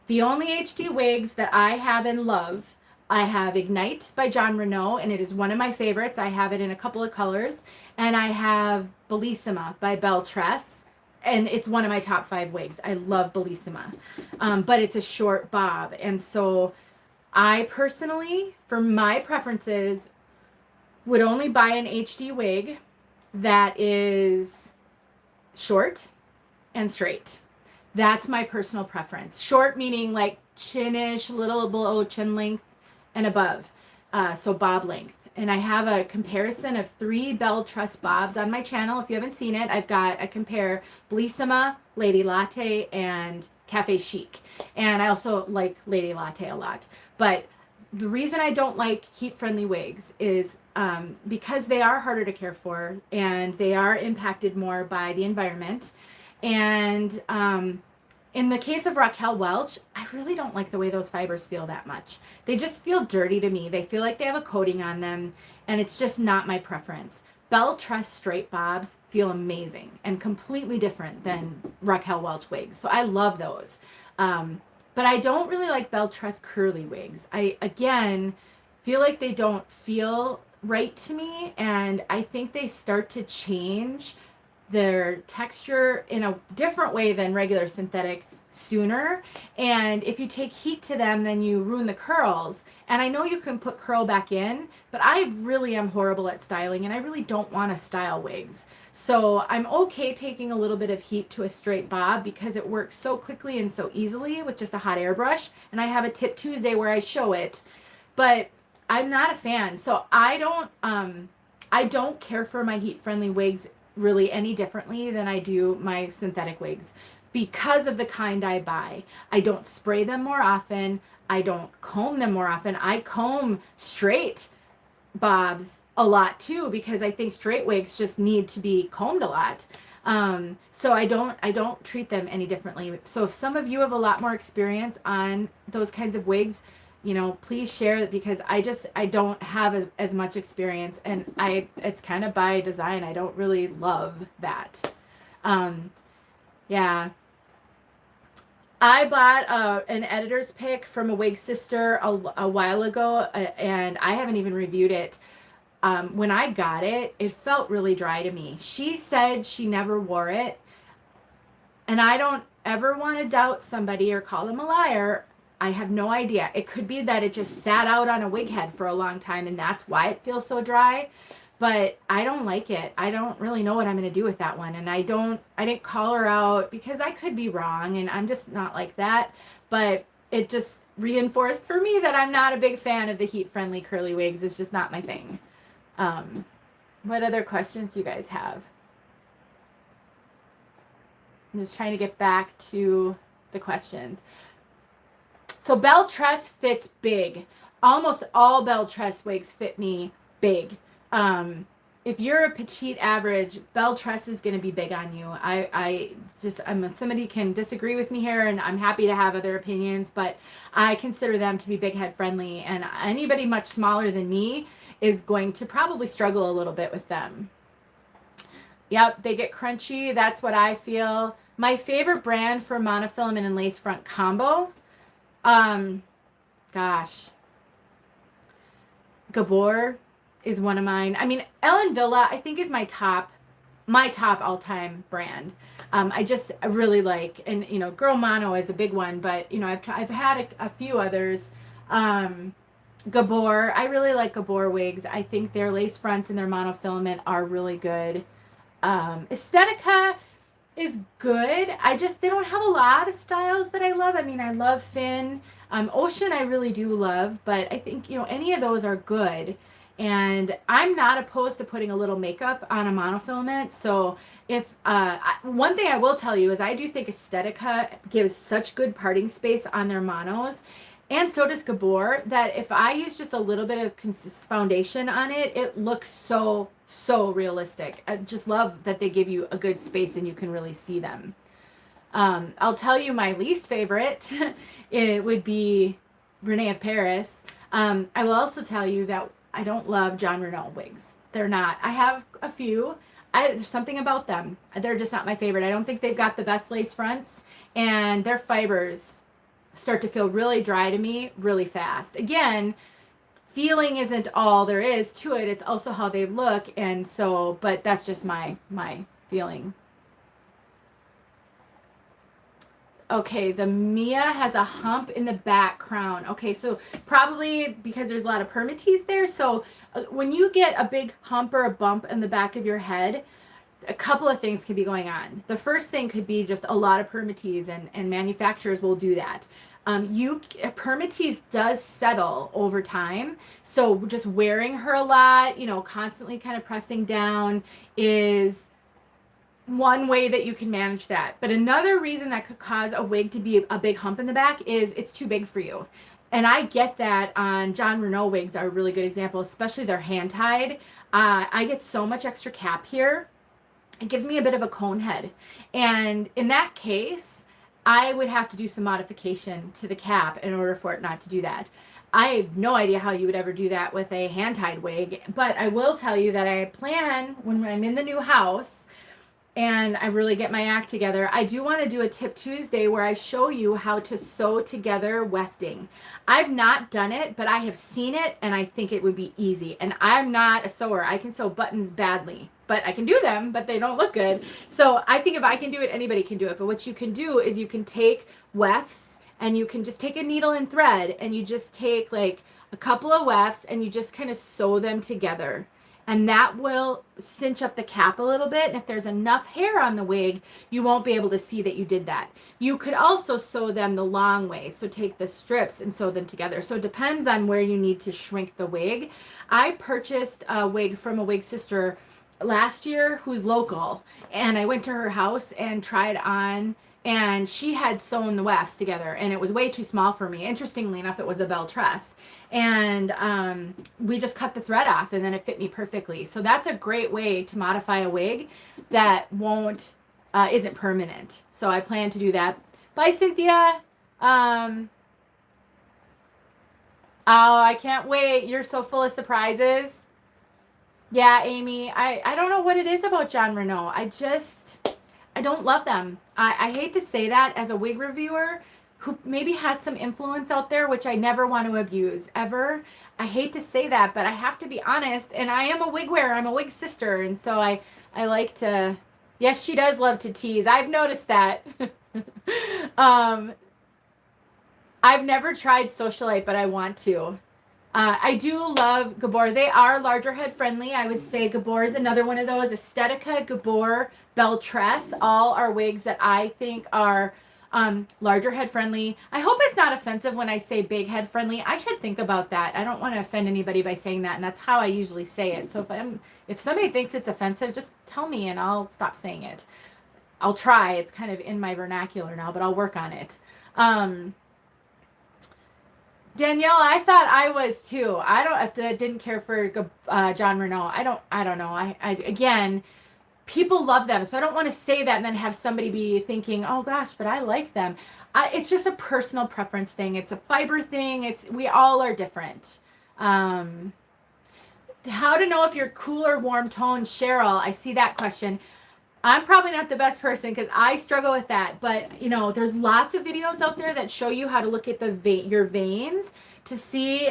The only HD wigs that I have and love, I have Ignite by John Renault, and it is one of my favorites. I have it in a couple of colors. And I have Bellissima by Belle Tress, and it's one of my top 5 wigs. I love Bellissima, but it's a short bob. And so I personally, for my preferences, would only buy an HD wig that is short and straight. That's my personal preference. Short meaning like chinish, little below chin length and above, so bob length. And I have a comparison of 3 Belle Tress bobs on my channel. If you haven't seen it, I compare Bellissima, Lady Latte, and Cafe Chic. And I also like Lady Latte a lot. But the reason I don't like heat-friendly wigs is because they are harder to care for, and they are impacted more by the environment. And In the case of Raquel Welch, I really don't like the way those fibers feel that much. They just feel dirty to me. They feel like they have a coating on them, and it's just not my preference. Belle Tress straight bobs feel amazing and completely different than Raquel Welch wigs. So I love those. But I don't really like Belle Tress curly wigs. I, again, feel like they don't feel right to me, and I think they start to change their texture in a different way than regular synthetic sooner. And if you take heat to them, then you ruin the curls. And I know you can put curl back in, but I really am horrible at styling, and I really don't want to style wigs. So I'm okay taking a little bit of heat to a straight bob because it works so quickly and so easily with just a hot air brush. And I have a Tip Tuesday where I show it, but I'm not a fan. So I don't care for my heat friendly wigs really any differently than I do my synthetic wigs because of the kind I buy. I don't spray them more often. I don't comb them more often. I comb straight bobs a lot too because I think straight wigs just need to be combed a lot. So I don't treat them any differently. So if some of you have a lot more experience on those kinds of wigs, you know, please share it because I don't have as much experience, and it's kind of by design. I don't really love that. Yeah. I bought an editor's pick from a Wig Sister a while ago, and I haven't even reviewed it. When I got it, it felt really dry to me. She said she never wore it, and I don't ever want to doubt somebody or call them a liar. I have no idea. It could be that it just sat out on a wig head for a long time and that's why it feels so dry, but I don't like it. I don't really know what I'm going to do with that one. And I didn't call her out because I could be wrong and I'm just not like that, but it just reinforced for me that I'm not a big fan of the heat friendly curly wigs. It's just not my thing. What other questions do you guys have? I'm just trying to get back to the questions. So Belle Tress fits big. Almost all Belle Tress wigs fit me big. If you're a petite average, Belle Tress is going to be big on you. Somebody can disagree with me here, and I'm happy to have other opinions, but I consider them to be big head friendly, and anybody much smaller than me is going to probably struggle a little bit with them. Yep, they get crunchy. That's what I feel. My favorite brand for monofilament and lace front combo, gosh, Gabor is one of mine. I mean, Ellen Villa, I think, is my top all-time brand. I just really like, and you know, Girl Mono is a big one, but you know, I've had a few others. Gabor, I really like Gabor wigs. I think their lace fronts and their monofilament are really good. Aesthetica is good. They don't have a lot of styles that I love. I mean, I love Finn. Ocean I really do love, but I think, you know, any of those are good. And I'm not opposed to putting a little makeup on a monofilament. So if, one thing I will tell you is I do think Aesthetica gives such good parting space on their monos, and so does Gabor, that if I use just a little bit of foundation on it, it looks so realistic. I just love that they give you a good space and you can really see them. I'll tell you my least favorite, it would be Renee of Paris. I will also tell you that I don't love John Renault wigs. They're not. I have a few. There's something about them. They're just not my favorite. I don't think they've got the best lace fronts, and their fibers start to feel really dry to me really fast. Again, feeling isn't all there is to it. It's also how they look, and so, but that's just my feeling. Okay, the Mia has a hump in the back crown. Okay, so probably because there's a lot of permatease there. So when you get a big hump or a bump in the back of your head, a couple of things could be going on. The first thing could be just a lot of permatease, and manufacturers will do that. Permatease does settle over time. So just wearing her a lot, you know, constantly kind of pressing down is one way that you can manage that. But another reason that could cause a wig to be a big hump in the back is it's too big for you. And I get that on John Renault wigs are a really good example, especially their hand tied. I get so much extra cap here. It gives me a bit of a cone head. And in that case, I would have to do some modification to the cap in order for it not to do that. I have no idea how you would ever do that with a hand-tied wig, but I will tell you that I plan, when I'm in the new house and I really get my act together, I do want to do a Tip Tuesday where I show you how to sew together wefting. I've not done it, but I have seen it and I think it would be easy. And I'm not a sewer. I can sew buttons badly, but I can do them, but they don't look good. So I think if I can do it, anybody can do it. But what you can do is you can take wefts and you can just take a needle and thread and you just take like a couple of wefts and you just kind of sew them together. And that will cinch up the cap a little bit. And if there's enough hair on the wig, you won't be able to see that you did that. You could also sew them the long way. So take the strips and sew them together. So it depends on where you need to shrink the wig. I purchased a wig from a wig sister last year who's local. And I went to her house and tried on, and she had sewn the wefts together and it was way too small for me. Interestingly enough, it was a bell tress. And we just cut the thread off and then it fit me perfectly. So that's a great way to modify a wig that isn't permanent. So I plan to do that. Bye, Cynthia. Oh, I can't wait. You're so full of surprises. Yeah, Amy, I don't know what it is about John Renault. I don't love them. I hate to say that as a wig reviewer who maybe has some influence out there, which I never want to abuse, ever. I hate to say that, but I have to be honest, and I am a wig wearer. I'm a wig sister, and so I like to, yes, she does love to tease. I've noticed that. I've never tried Socialite, but I want to. I do love Gabor. They are larger head friendly. I would say Gabor is another one of those. Estetica, Gabor, Belle Tress, all are wigs that I think are larger head friendly. I hope it's not offensive when I say big head friendly. I should think about that. I don't want to offend anybody by saying that, and that's how I usually say it. So if somebody thinks it's offensive, just tell me and I'll stop saying it. I'll try. It's kind of in my vernacular now, but I'll work on it. Danielle, I thought I was too. I didn't care for John Renault. I don't know. Again, people love them. So I don't want to say that and then have somebody be thinking, oh gosh, but I like them. It's just a personal preference thing. It's a fiber thing. We all are different. How to know if you're cool or warm tone, Cheryl? I see that question. I'm probably not the best person because I struggle with that. But, there's lots of videos out there that show you how to look at your veins to see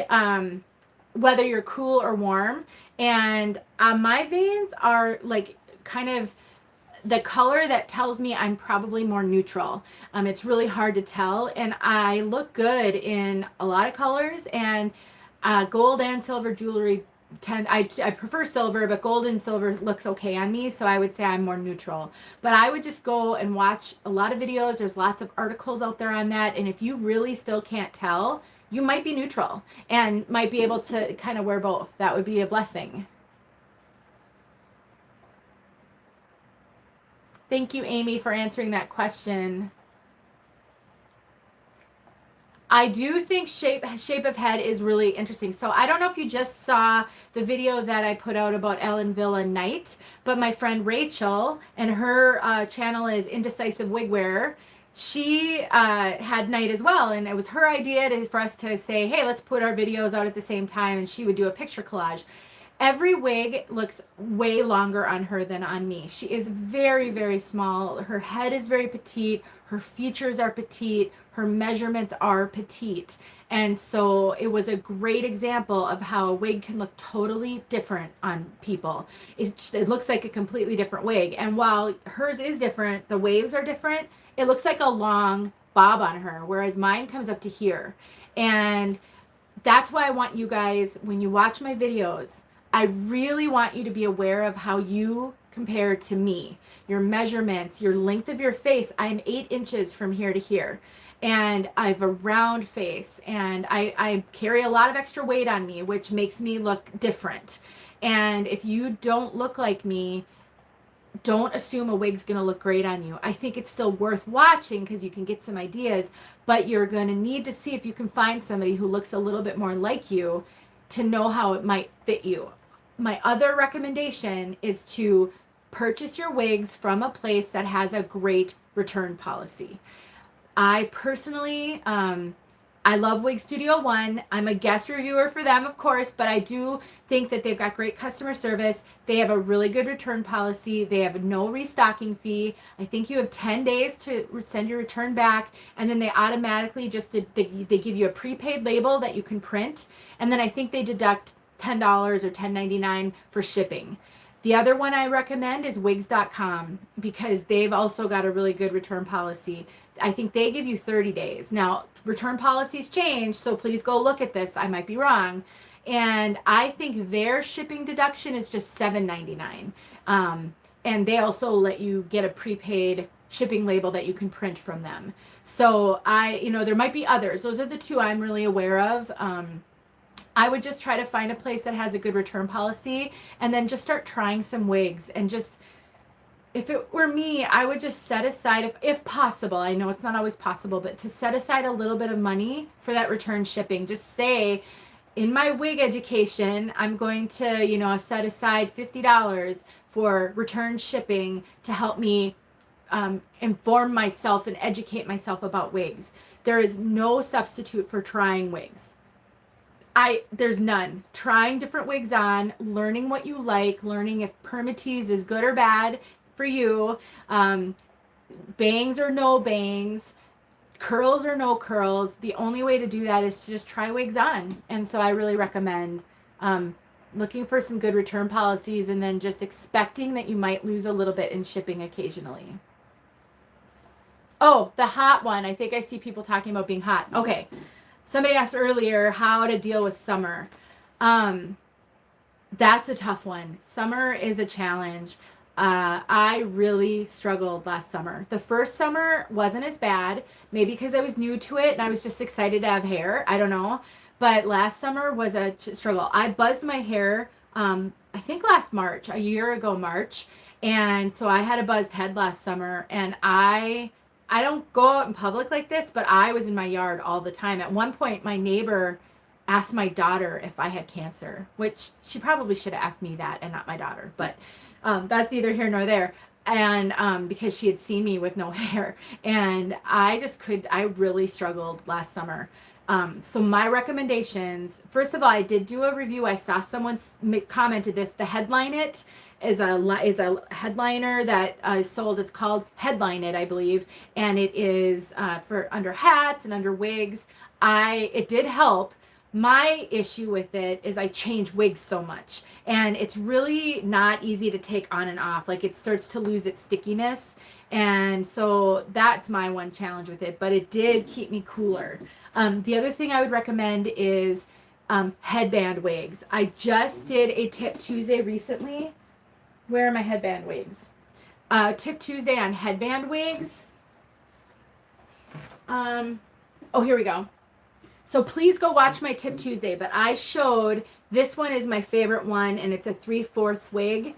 whether you're cool or warm. And my veins are like kind of the color that tells me I'm probably more neutral. It's really hard to tell. And I look good in a lot of colors, and gold and silver jewelry I prefer silver, but gold and silver looks okay on me, so I would say I'm more neutral. But I would just go and watch a lot of videos. There's lots of articles out there on that, and if you really still can't tell, you might be neutral and might be able to kind of wear both. That would be a blessing. Thank you, Amy, for answering that question. I do think shape of head is really interesting. So I don't know if you just saw the video that I put out about Ellen Villa Night, but my friend Rachel, and her channel is Indecisive Wig Wearer, she had night as well, and it was her idea for us to say, hey, let's put our videos out at the same time, and she would do a picture collage. Every wig looks way longer on her than on me. She is very, very small. Her head is very petite. Her features are petite. Her measurements are petite. And so it was a great example of how a wig can look totally different on people. It looks like a completely different wig. And while hers is different, the waves are different, it looks like a long bob on her, whereas mine comes up to here. And that's why I want you guys, when you watch my videos, I really want you to be aware of how you compare to me, your measurements, your length of your face. I'm 8 inches from here to here, and I have a round face, and I carry a lot of extra weight on me, which makes me look different. And if you don't look like me, don't assume a wig's going to look great on you. I think it's still worth watching because you can get some ideas, but you're going to need to see if you can find somebody who looks a little bit more like you to know how it might fit you. My other recommendation is to purchase your wigs from a place that has a great return policy. I personally, I love Wig Studio One. I'm a guest reviewer for them, of course, but I do think that they've got great customer service. They have a really good return policy. They have no restocking fee. I think you have 10 days to send your return back, and then they automatically just they give you a prepaid label that you can print, and then I think they deduct $10 or $10.99 for shipping. The other one I recommend is wigs.com because they've also got a really good return policy. I think they give you 30 days. Now, return policies change, so please go look at this. I might be wrong. And I think their shipping deduction is just $7.99. And they also let you get a prepaid shipping label that you can print from them. So there might be others. Those are the two I'm really aware of. I would just try to find a place that has a good return policy and then just start trying some wigs. And just, if it were me, I would just set aside, if possible, I know it's not always possible, but to set aside a little bit of money for that return shipping. Just say, in my wig education, I'm going to, set aside $50 for return shipping to help me inform myself and educate myself about wigs. There is no substitute for trying wigs. There's none. Trying different wigs on, learning what you like, learning if permatease is good or bad for you, bangs or no bangs, curls or no curls. The only way to do that is to just try wigs on. And so I really recommend looking for some good return policies and then just expecting that you might lose a little bit in shipping occasionally. Oh, the hot one. I think I see people talking about being hot. Okay. Somebody asked earlier how to deal with summer. That's a tough one. Summer is a challenge. I really struggled last summer. The first summer wasn't as bad, maybe because I was new to it and I was just excited to have hair. I don't know. But last summer was a struggle. I buzzed my hair, I think last March, a year ago March. And so I had a buzzed head last summer, and I don't go out in public like this, but I was in my yard all the time. At one point, my neighbor asked my daughter if I had cancer, which she probably should have asked me that and not my daughter. But that's neither here nor there. And because she had seen me with no hair. And I really struggled last summer. So my recommendations, first of all, I did do a review. I saw someone commented this, the Headline It is a headliner that is sold. It's called Headline It, I believe, and it is for under hats and under wigs. It did help. My issue with it is I change wigs so much, and it's really not easy to take on and off. Like, it starts to lose its stickiness, and so that's my one challenge with it. But it did keep me cooler. The other thing I would recommend is headband wigs. I just did a Tip Tuesday recently. Where are my headband wigs? Tip Tuesday on headband wigs. Oh, here we go. So please go watch my Tip Tuesday. But I showed, this one is my favorite one, and it's a 3/4 wig,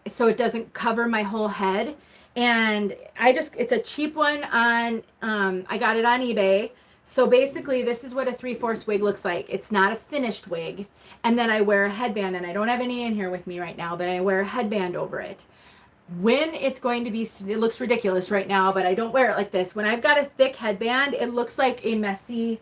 so it doesn't cover my whole head. And it's a cheap one on, I got it on eBay. So basically, this is what a 3/4 wig looks like. It's not a finished wig. And then I wear a headband, and I don't have any in here with me right now, but I wear a headband over it. When it's going to be, it looks ridiculous right now, but I don't wear it like this. When I've got a thick headband, it looks like a messy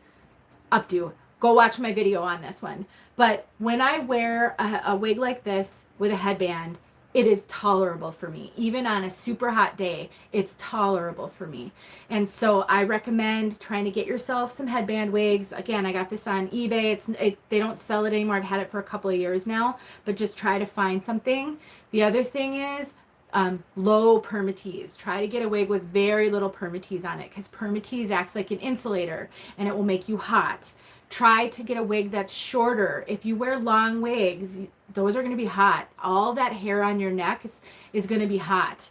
updo. Go watch my video on this one. But when I wear a wig like this with a headband, it is tolerable for me. Even on a super hot day, it's tolerable for me. And so I recommend trying to get yourself some headband wigs. Again, I got this on eBay. They don't sell it anymore. I've had it for a couple of years now, but just try to find something. The other thing is low permatease. Try to get a wig with very little permatease on it, because permatease acts like an insulator and it will make you hot. Try to get a wig that's shorter. If you wear long wigs, those are going to be hot. All that hair on your neck is going to be hot.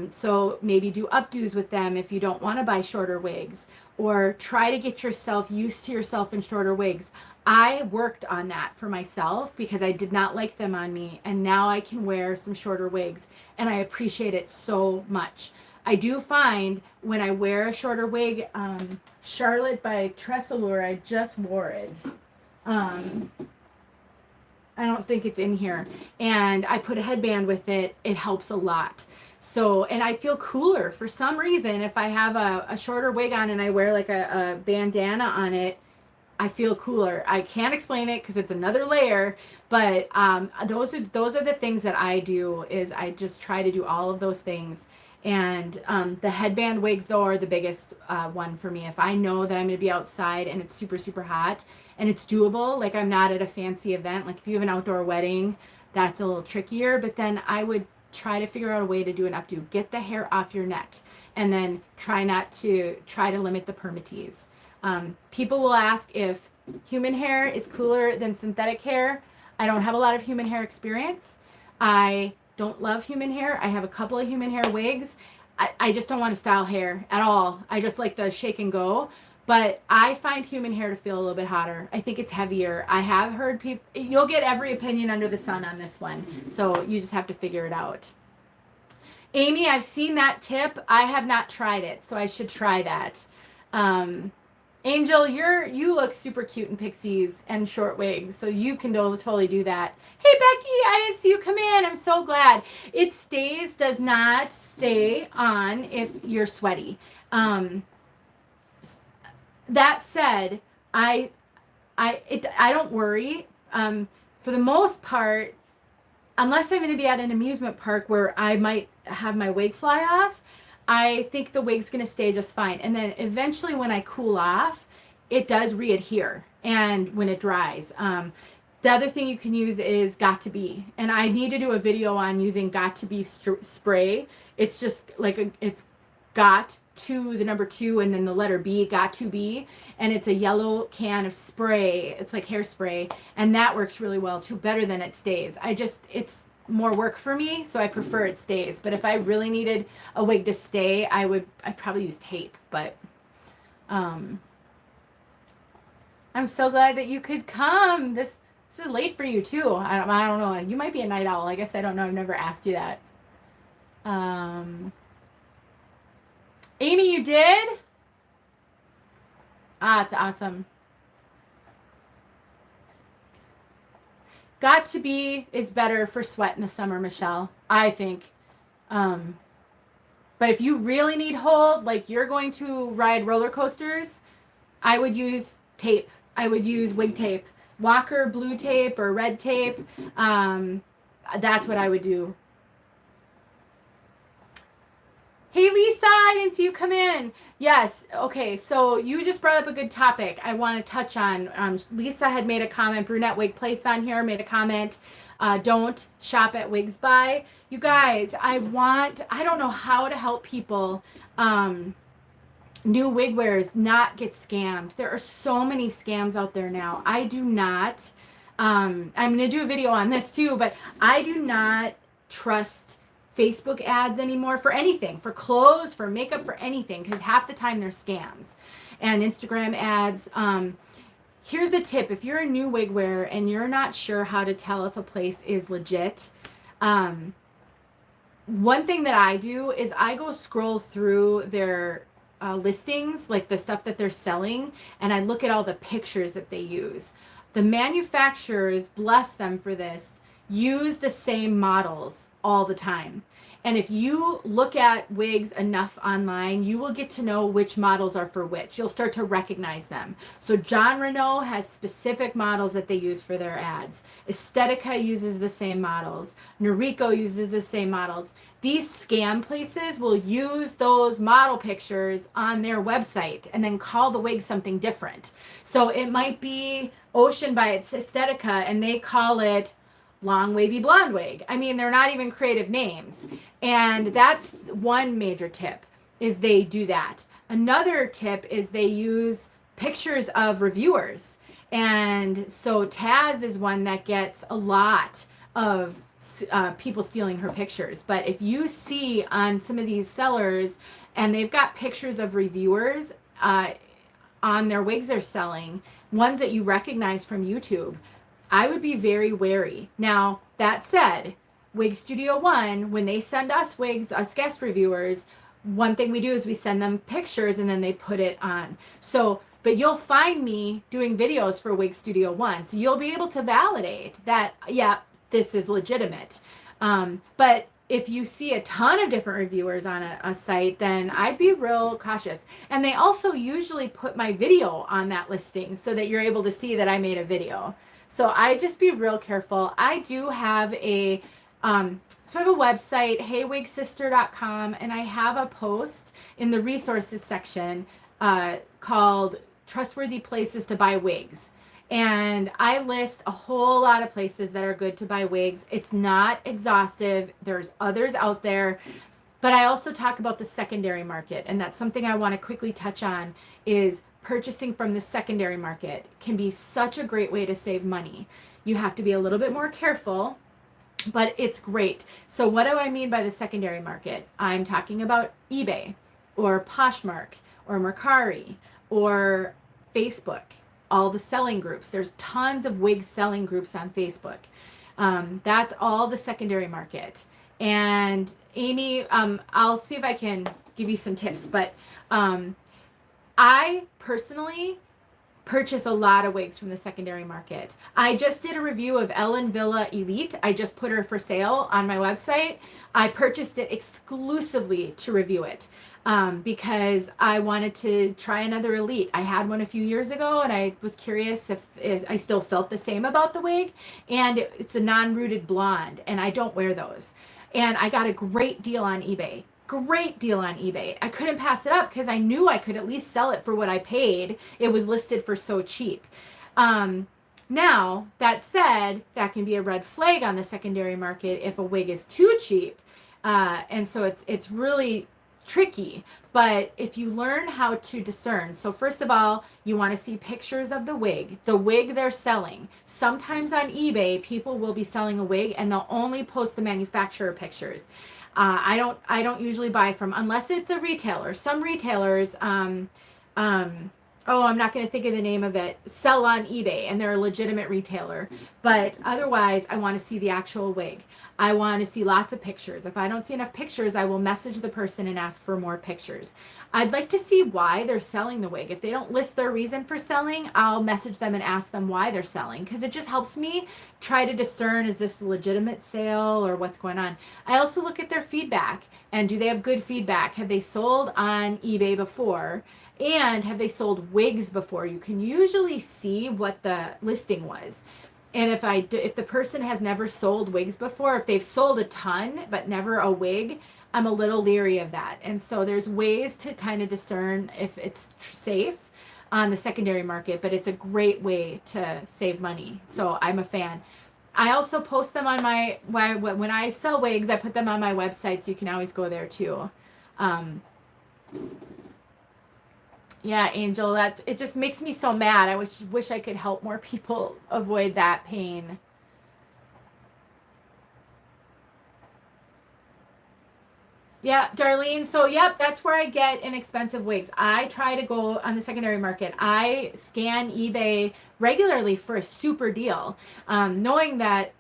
So maybe do updos with them if you don't want to buy shorter wigs, or try to get yourself used to yourself in shorter wigs. I worked on that for myself because I did not like them on me, and now I can wear some shorter wigs, and I appreciate it so much. I do find when I wear a shorter wig, Charlotte by Tressalure, I just wore it. I don't think it's in here. And I put a headband with it. It helps a lot. So, and I feel cooler for some reason if I have a shorter wig on and I wear like a bandana on it. I feel cooler. I can't explain it because it's another layer, but those are the things that I do. Is I just try to do all of those things. And the headband wigs though are the biggest one for me. If I know that I'm going to be outside and it's super super hot and it's doable, like I'm not at a fancy event, like if you have an outdoor wedding, that's a little trickier. But then I would try to figure out a way to do an updo, get the hair off your neck, and then try to limit the permatease. People will ask if human hair is cooler than synthetic hair. I don't have a lot of human hair experience. I don't love human hair. I have a couple of human hair wigs. I just don't want to style hair at all. I just like the shake and go. But I find human hair to feel a little bit hotter. I think it's heavier. I have heard people, you'll get every opinion under the sun on this one. So you just have to figure it out. Amy, I've seen that tip. I have not tried it, so I should try that. Angel, you look super cute in pixies and short wigs, so you can totally do that. Hey, Becky, I didn't see you come in. I'm so glad. It does not stay on if you're sweaty. That said, I don't worry. For the most part, unless I'm going to be at an amusement park where I might have my wig fly off, I think the wig's going to stay just fine. And then eventually when I cool off, it does readhere and when it dries. The other thing you can use is Got to Be. And I need to do a video on using Got to Be spray. It's just like it's got to the number 2 and then the letter B, Got to Be. And it's a yellow can of spray. It's like hairspray. And that works really well too, better than it stays. It's more work for me, so I prefer it stays. But if I really needed a wig to stay, I'd probably use tape. But I'm so glad that you could come. This is late for you too. I don't know. You might be a night owl. I guess I don't know. I've never asked you that. Amy, you did? It's awesome. Got to Be is better for sweat in the summer, Michelle, I think. But if you really need hold, like you're going to ride roller coasters, I would use tape. I would use wig tape. Walker blue tape or red tape. That's what I would do. Hey, Lisa, I didn't see you come in. Yes, okay, so you just brought up a good topic I want to touch on. Lisa had made a comment, Brunette Wig Place on here, made a comment, don't shop at Wigs Buy. You guys, I don't know how to help people, new wig wearers not get scammed. There are so many scams out there now. I do not, I'm going to do a video on this too, but I do not trust Facebook ads anymore for anything, for clothes, for makeup, for anything, because half the time they're scams. And Instagram ads. Here's a tip. If you're a new wig wearer and you're not sure how to tell if a place is legit, one thing that I do is I go scroll through their listings, like the stuff that they're selling, and I look at all the pictures that they use. The manufacturers, bless them for this, use the same models all the time. And if you look at wigs enough online, you will get to know which models are for which. You'll start to recognize them. So John Renault has specific models that they use for their ads. Estetica uses the same models. Noriko uses the same models. These scam places will use those model pictures on their website and then call the wig something different. So it might be Ocean by Estetica and they call it long wavy blonde wig. I mean, they're not even creative names. And that's one major tip, is they do that. Another tip is they use pictures of reviewers. And so Taz is one that gets a lot of people stealing her pictures. But if you see on some of these sellers and they've got pictures of reviewers on their wigs they're selling, ones that you recognize from YouTube, I would be very wary. Now, that said, Wig Studio One, when they send us wigs, us guest reviewers, one thing we do is we send them pictures and then they put it on. So, but you'll find me doing videos for Wig Studio One. So you'll be able to validate that, yeah, this is legitimate. But if you see a ton of different reviewers on a site, then I'd be real cautious. And they also usually put my video on that listing so that you're able to see that I made a video. So I just be real careful. I do have a sort of a website, heywigsister.com, and I have a post in the resources section called Trustworthy Places to Buy Wigs. And I list a whole lot of places that are good to buy wigs. It's not exhaustive. There's others out there. But I also talk about the secondary market. And that's something I want to quickly touch on is purchasing from the secondary market can be such a great way to save money. You have to be a little bit more careful, but it's great. So what do I mean by the secondary market? I'm talking about eBay or Poshmark or Mercari or Facebook. All the selling groups. There's tons of wig selling groups on Facebook. That's all the secondary market. And Amy, I'll see if I can give you some tips, but I personally purchase a lot of wigs from the secondary market. I just did a review of Ellen Villa Elite. I just put her for sale on my website. I purchased it exclusively to review it. Because I wanted to try another Elite. I had one a few years ago and I was curious if I still felt the same about the wig. And it's a non-rooted blonde and I don't wear those. And I got a great deal on eBay. Great deal on eBay. I couldn't pass it up because I knew I could at least sell it for what I paid. It was listed for so cheap. Now, that said, that can be a red flag on the secondary market if a wig is too cheap. And so it's really tricky, but if you learn how to discern, so first of all, you want to see pictures of the wig they're selling. Sometimes on eBay, people will be selling a wig and they'll only post the manufacturer pictures. I don't usually buy from, unless it's a retailer. Some retailers, I'm not going to think of the name of it, sell on eBay and they're a legitimate retailer. But otherwise, I want to see the actual wig. I want to see lots of pictures. If I don't see enough pictures, I will message the person and ask for more pictures. I'd like to see why they're selling the wig. If they don't list their reason for selling, I'll message them and ask them why they're selling, because it just helps me try to discern, is this a legitimate sale or what's going on? I also look at their feedback, and do they have good feedback? Have they sold on eBay before? And have they sold wigs before? You can usually see what the listing was. And if the person has never sold wigs before, if they've sold a ton but never a wig, I'm a little leery of that. And so there's ways to kind of discern if it's safe on the secondary market, but it's a great way to save money. So I'm a fan. I also post them on when I sell wigs, I put them on my website, so you can always go there too. Yeah, Angel, that it just makes me so mad. I wish I could help more people avoid that pain. Yeah, Darlene. So, yep, that's where I get inexpensive wigs. I try to go on the secondary market. I scan eBay regularly for a super deal, knowing that.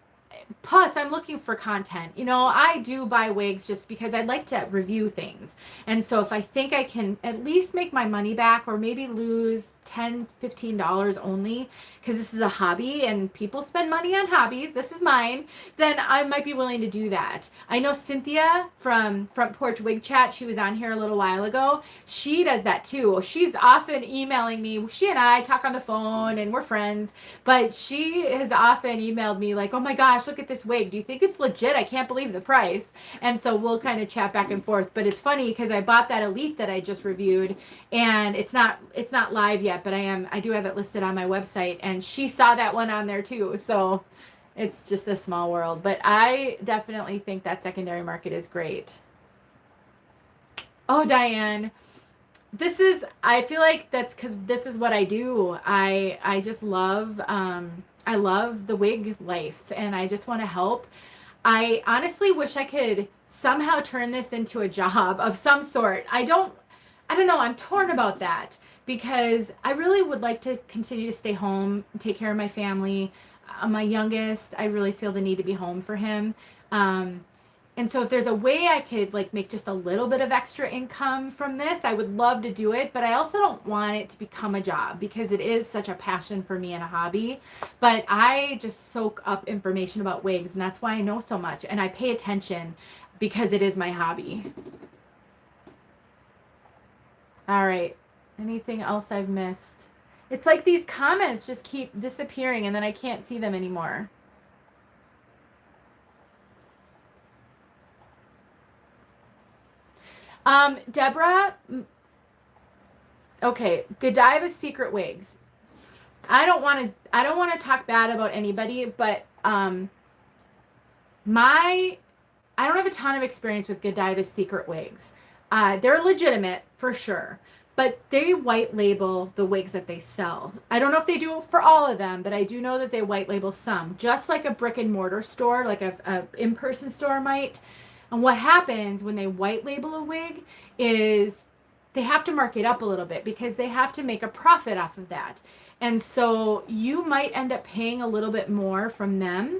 Plus, I'm looking for content. You know, I do buy wigs just because I like to review things. And so if I think I can at least make my money back or maybe lose $10, $15 only, because this is a hobby and people spend money on hobbies, this is mine, then I might be willing to do that. I know Cynthia from Front Porch Wig Chat, she was on here a little while ago. She does that too. She's often emailing me. She and I talk on the phone and we're friends, but she has often emailed me like, oh my gosh, look at this wig. Do you think it's legit? I can't believe the price. And so we'll kind of chat back and forth. But it's funny because I bought that Elite that I just reviewed and it's not live yet, but I do have it listed on my website, and she saw that one on there too. So it's just a small world, but I definitely think that secondary market is great. Oh, Diane, I feel like that's because this is what I do. I just love, I love the wig life and I just want to help. I honestly wish I could somehow turn this into a job of some sort. I don't know. I'm torn about that because I really would like to continue to stay home and take care of my family. My youngest, I really feel the need to be home for him. And so if there's a way I could like make just a little bit of extra income from this, I would love to do it. But I also don't want it to become a job because it is such a passion for me and a hobby. But I just soak up information about wigs, and that's why I know so much. And I pay attention. because it is my hobby. All right. Anything else I've missed? It's like these comments just keep disappearing and then I can't see them anymore. Deborah, okay, Godiva's Secret Wigs. I don't want to talk bad about anybody, but I don't have a ton of experience with Godiva's Secret Wigs. They're legitimate for sure, but they white label the wigs that they sell. I don't know if they do it for all of them, but I do know that they white label some, just like a brick and mortar store, like a in-person store might. And what happens when they white label a wig is they have to mark it up a little bit because they have to make a profit off of that. And so you might end up paying a little bit more from them,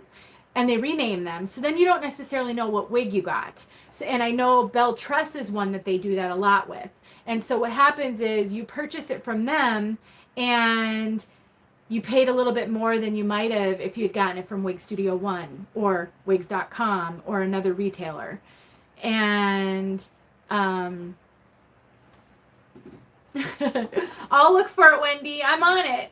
and they rename them. So then you don't necessarily know what wig you got. So, and I know Belle Tress is one that they do that a lot with. And so what happens is you purchase it from them and you paid a little bit more than you might have if you had gotten it from Wig Studio One or wigs.com or another retailer. And I'll look for it, Wendy. I'm on it.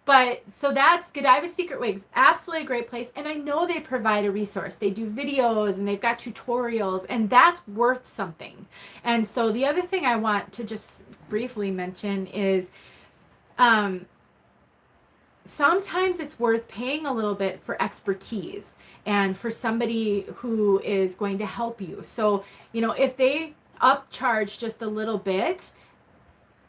But so that's Godiva's Secret Wigs. Absolutely a great place. And I know they provide a resource. They do videos and they've got tutorials, and that's worth something. And so the other thing I want to just briefly mention is sometimes it's worth paying a little bit for expertise and for somebody who is going to help you. So, you know, if they upcharge just a little bit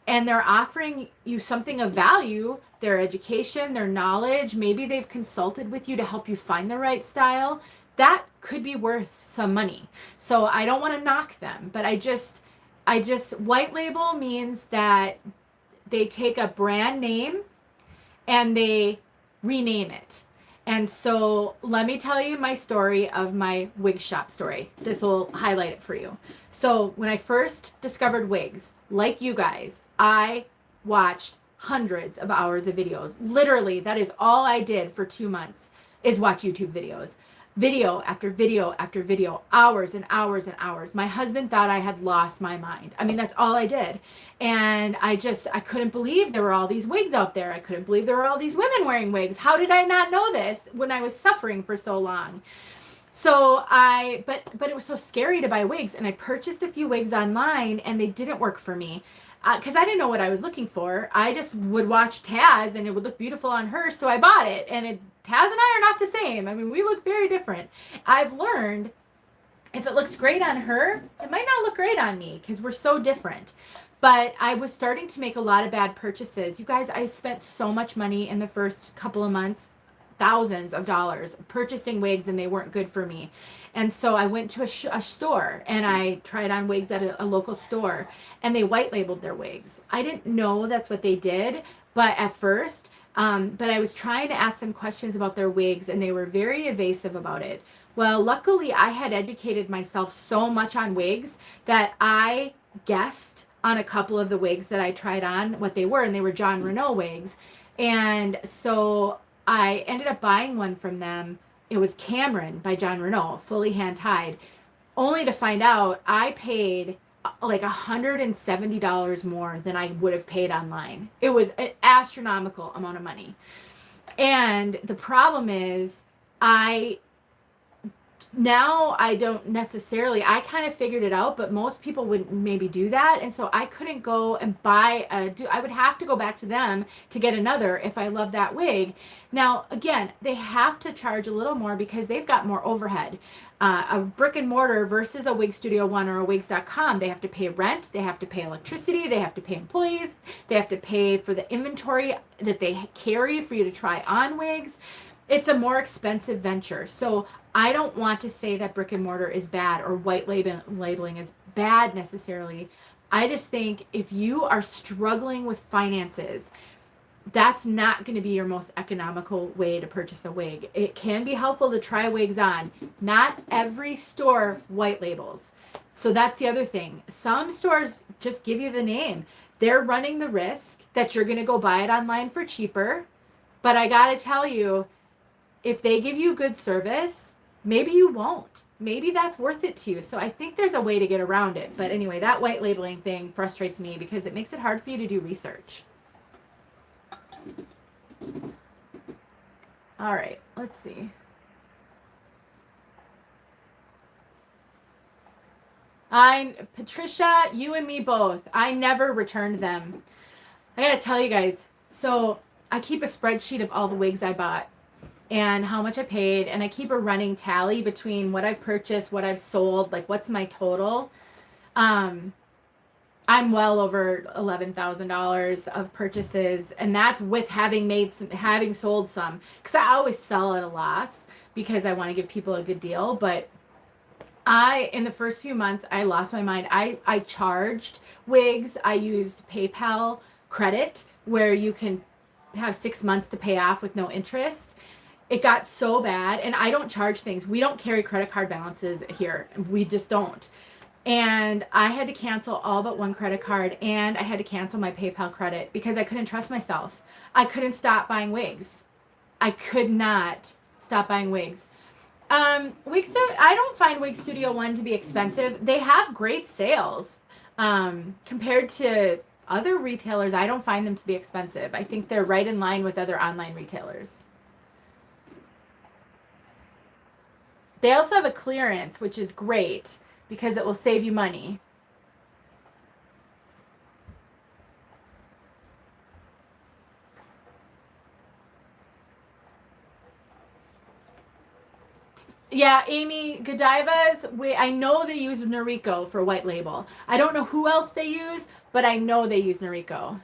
and they're offering you something of value, their education, their knowledge, maybe they've consulted with you to help you find the right style, that could be worth some money. So I don't want to knock them, but I just white label means that they take a brand name and they rename it. And so let me tell you my story of my wig shop story. This will highlight it for you. So when I first discovered wigs, like you guys, I watched hundreds of hours of videos. Literally, that is all I did for 2 months, is watch YouTube videos. Video after video after video, hours and hours and hours. My husband thought I had lost my mind. I mean, that's all I did. And I couldn't believe there were all these wigs out there. I couldn't believe there were all these women wearing wigs. How did I not know this when I was suffering for so long? So but it was so scary to buy wigs, and I purchased a few wigs online and they didn't work for me. Because I didn't know what I was looking for. I just would watch Taz and it would look beautiful on her, so I bought it. And Taz and I are not the same. I mean, we look very different. I've learned if it looks great on her, it might not look great on me because we're so different. But I was starting to make a lot of bad purchases. You guys, I spent so much money in the first couple of months, thousands of dollars purchasing wigs, and they weren't good for me. And so I went to a store and I tried on wigs at a local store, and they white labeled their wigs. I didn't know that's what they did, but at first, but I was trying to ask them questions about their wigs and they were very evasive about it. Well, luckily I had educated myself so much on wigs that I guessed on a couple of the wigs that I tried on what they were, and they were John Renault wigs. And so I ended up buying one from them. It was Cameron by John Renault, fully hand-tied, only to find out I paid like $170 more than I would have paid online. It was an astronomical amount of money. And the problem is now I don't necessarily, I kind of figured it out, but most people wouldn't maybe do that. And so I couldn't go and buy I would have to go back to them to get another if I love that wig. Now, again, they have to charge a little more because they've got more overhead. A brick and mortar versus a Wig Studio One or a wigs.com, they have to pay rent, they have to pay electricity, they have to pay employees, they have to pay for the inventory that they carry for you to try on wigs. It's a more expensive venture. So I don't want to say that brick and mortar is bad or white labeling is bad necessarily. I just think if you are struggling with finances, that's not going to be your most economical way to purchase a wig. It can be helpful to try wigs on. Not every store white labels. So that's the other thing. Some stores just give you the name. They're running the risk that you're going to go buy it online for cheaper. But I got to tell you, if they give you good service, maybe you won't. Maybe that's worth it to you. So I think there's a way to get around it. But anyway, that white labeling thing frustrates me because it makes it hard for you to do research. All right, let's see. Patricia, you and me both. I never returned them. I gotta tell you guys, so I keep a spreadsheet of all the wigs I bought and how much I paid, and I keep a running tally between what I've purchased, what I've sold, like what's my total. I'm well over $11,000 of purchases, and that's with having sold some, because I always sell at a loss because I want to give people a good deal. But in the first few months, I lost my mind. I charged wigs. I used PayPal credit where you can have 6 months to pay off with no interest. It got so bad, and I don't charge things. We don't carry credit card balances here. We just don't. And I had to cancel all but one credit card, and I had to cancel my PayPal credit because I couldn't trust myself. I couldn't stop buying wigs. I could not stop buying wigs. I don't find Wig Studio One to be expensive. They have great sales. Compared to other retailers, I don't find them to be expensive. I think they're right in line with other online retailers. They also have a clearance, which is great because it will save you money. Yeah, Amy Godiva's, I know they use Noriko for white label. I don't know who else they use, but I know they use Noriko.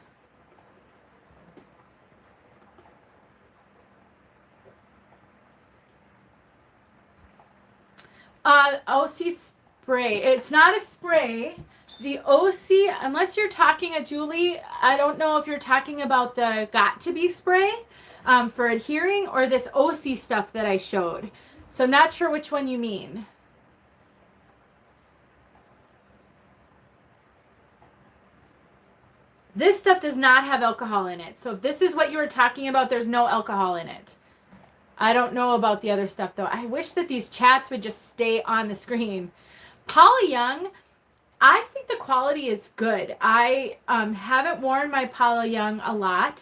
OC spray. It's not a spray. The OC, unless you're talking to Julie, I don't know if you're talking about the Got To Be spray for adhering or this OC stuff that I showed. So I'm not sure which one you mean. This stuff does not have alcohol in it. So if this is what you were talking about, there's no alcohol in it. I don't know about the other stuff, though. I wish that these chats would just stay on the screen. Paula Young, I think the quality is good. I haven't worn my Paula Young a lot,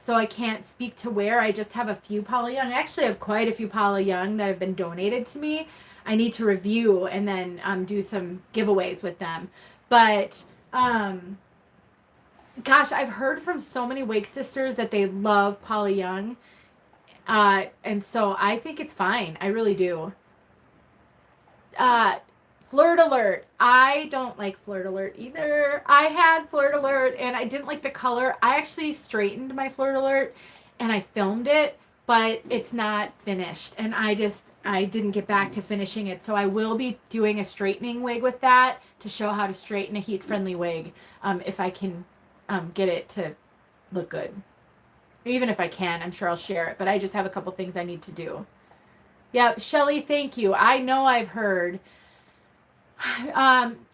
so I can't speak to where. I just have a few Paula Young. I actually have quite a few Paula Young that have been donated to me. I need to review and then do some giveaways with them. But, gosh, I've heard from so many Wig sisters that they love Paula Young. And so I think it's fine. I really do. Flirt Alert. I don't like Flirt Alert either. I had Flirt Alert and I didn't like the color. I actually straightened my Flirt Alert and I filmed it, but it's not finished. And I didn't get back to finishing it. So I will be doing a straightening wig with that to show how to straighten a heat-friendly wig if I can get it to look good. Even if I can, I'm sure I'll share it. But I just have a couple things I need to do. Yep, Shelly, thank you. I know I've heard.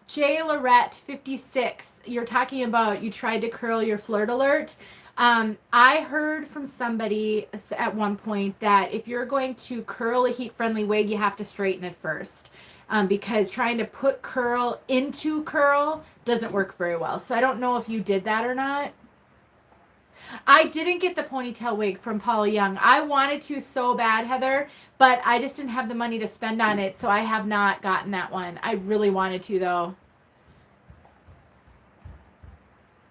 J. Lorette, 56. You're talking about you tried to curl your Flirt Alert. I heard from somebody at one point that if you're going to curl a heat-friendly wig, you have to straighten it first. Because trying to put curl into curl doesn't work very well. So I don't know if you did that or not. I didn't get the ponytail wig from Paula Young. I wanted to so bad, Heather, but I just didn't have the money to spend on it, so I have not gotten that one. I really wanted to, though.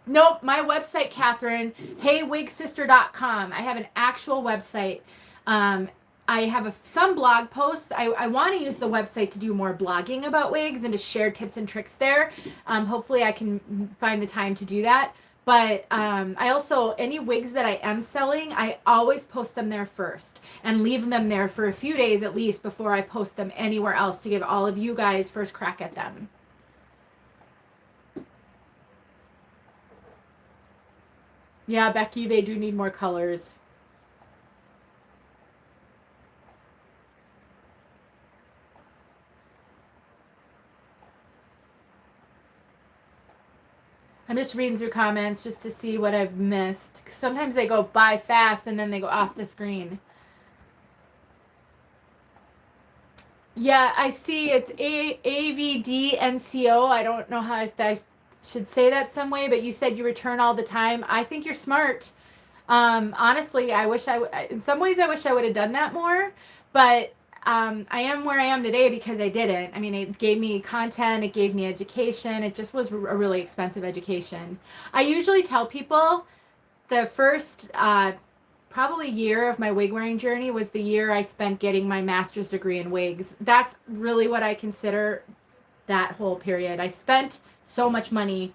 Nope, my website, Catherine, heywigsister.com. I have an actual website. I have some blog posts. I want to use the website to do more blogging about wigs and to share tips and tricks there. Hopefully I can find the time to do that. But I also, any wigs that I am selling, I always post them there first and leave them there for a few days at least before I post them anywhere else to give all of you guys first crack at them. Yeah, Becky, they do need more colors. I'm just reading through comments just to see what I've missed. Sometimes they go by fast and then they go off the screen. Yeah, I see it's AVDNCO. I don't know how, if I should say that some way, but you said you return all the time. I think you're smart. Honestly, I wish in some ways, I wish I would have done that more, but I am where I am today because I didn't. I mean, it gave me content, it gave me education. It just was a really expensive education. I usually tell people the first probably year of my wig wearing journey was the year I spent getting my master's degree in wigs. That's really what I consider that whole period. I spent so much money.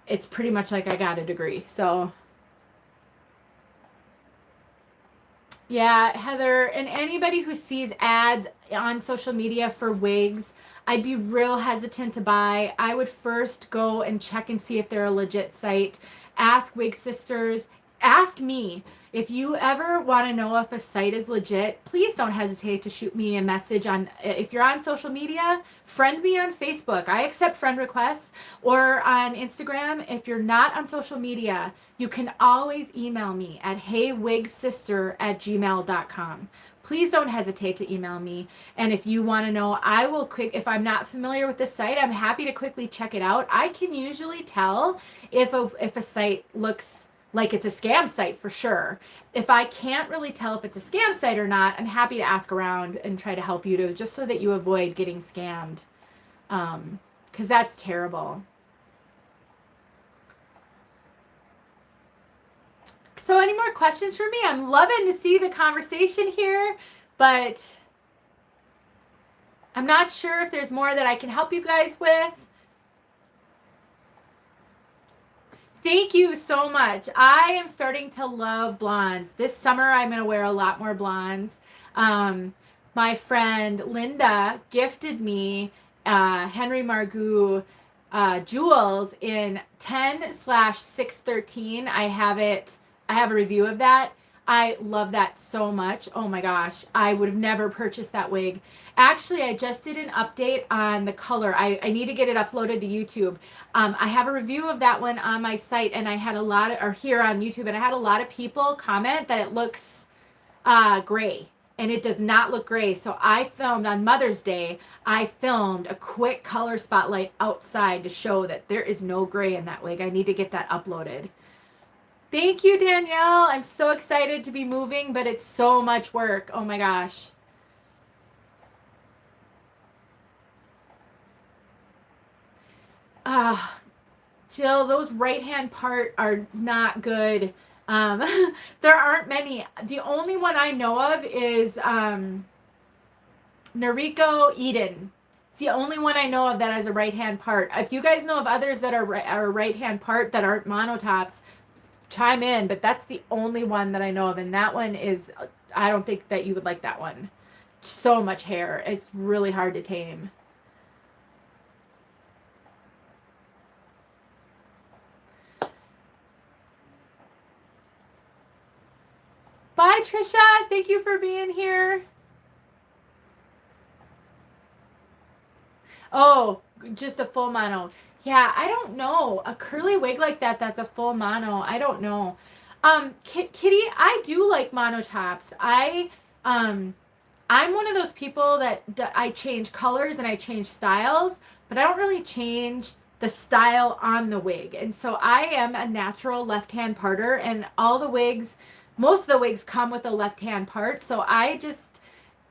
It's pretty much like I got a degree. So yeah, Heather, and anybody who sees ads on social media for wigs, I'd be real hesitant to buy. I would first go and check and see if they're a legit site. Ask Wig Sisters, ask me. If you ever want to know if a site is legit, please don't hesitate to shoot me a message on, if you're on social media, friend me on Facebook. I accept friend requests, or on Instagram. If you're not on social media, you can always email me at heywigsister@gmail.com. Please don't hesitate to email me. And if you want to know, I will if I'm not familiar with the site, I'm happy to quickly check it out. I can usually tell if a site looks like it's a scam site for sure. If I can't really tell if it's a scam site or not, I'm happy to ask around and try to help you to, just so that you avoid getting scammed. Because that's terrible. So any more questions for me? I'm loving to see the conversation here, but I'm not sure if there's more that I can help you guys with. Thank you so much. I am starting to love blondes. This summer, I'm going to wear a lot more blondes. My friend Linda gifted me Henry Margaux jewels in 10/613. I have a review of that. I love that so much. Oh my gosh. I would have never purchased that wig. Actually, I just did an update on the color. I need to get it uploaded to YouTube. I have a review of that one on my site, and I had a lot of, or here on YouTube, and I had a lot of people comment that it looks gray, and it does not look gray. So I filmed on Mother's Day, I filmed a quick color spotlight outside to show that there is no gray in that wig. I need to get that uploaded. Thank you, Danielle. I'm so excited to be moving, but it's so much work. Oh my gosh. Jill, those right-hand part are not good. There aren't many. The only one I know of is Noriko Eden. It's the only one I know of that has a right-hand part. If you guys know of others that are right-hand part that aren't monotops, chime in, but that's the only one that I know of, and that one is, I don't think that you would like that one. So much hair. It's really hard to tame. Bye, Trisha. Thank you for being here. Oh, just a full mono. Yeah, I don't know. A curly wig like that, that's a full mono. I don't know. Kitty, I do like monotops. I'm one of those people that I change colors and I change styles, but I don't really change the style on the wig. And so I am a natural left-hand parter, and all the wigs, most of the wigs come with a left-hand part. So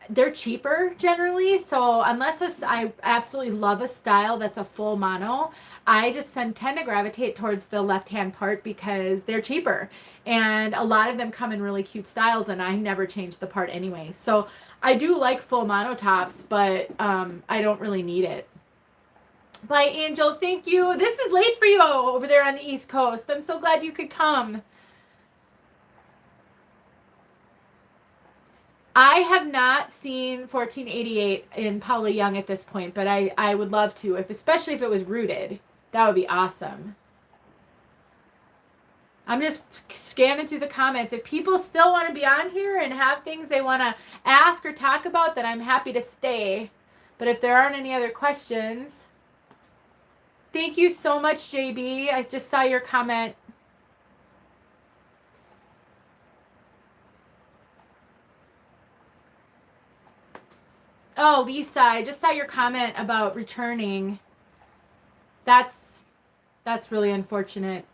they're cheaper generally. So unless I absolutely love a style that's a full mono, I just tend to gravitate towards the left-hand part because they're cheaper. And a lot of them come in really cute styles, and I never change the part anyway. So I do like full monotops, but I don't really need it. Bye, Angel. Thank you. This is late for you over there on the East Coast. I'm so glad you could come. I have not seen 1488 in Paula Young at this point, but I would love to, especially if it was rooted. That would be awesome. I'm just scanning through the comments. If people still want to be on here and have things they want to ask or talk about, then I'm happy to stay. But if there aren't any other questions, thank you so much, JB. I just saw your comment. Oh, Lisa, I just saw your comment about returning. That's really unfortunate.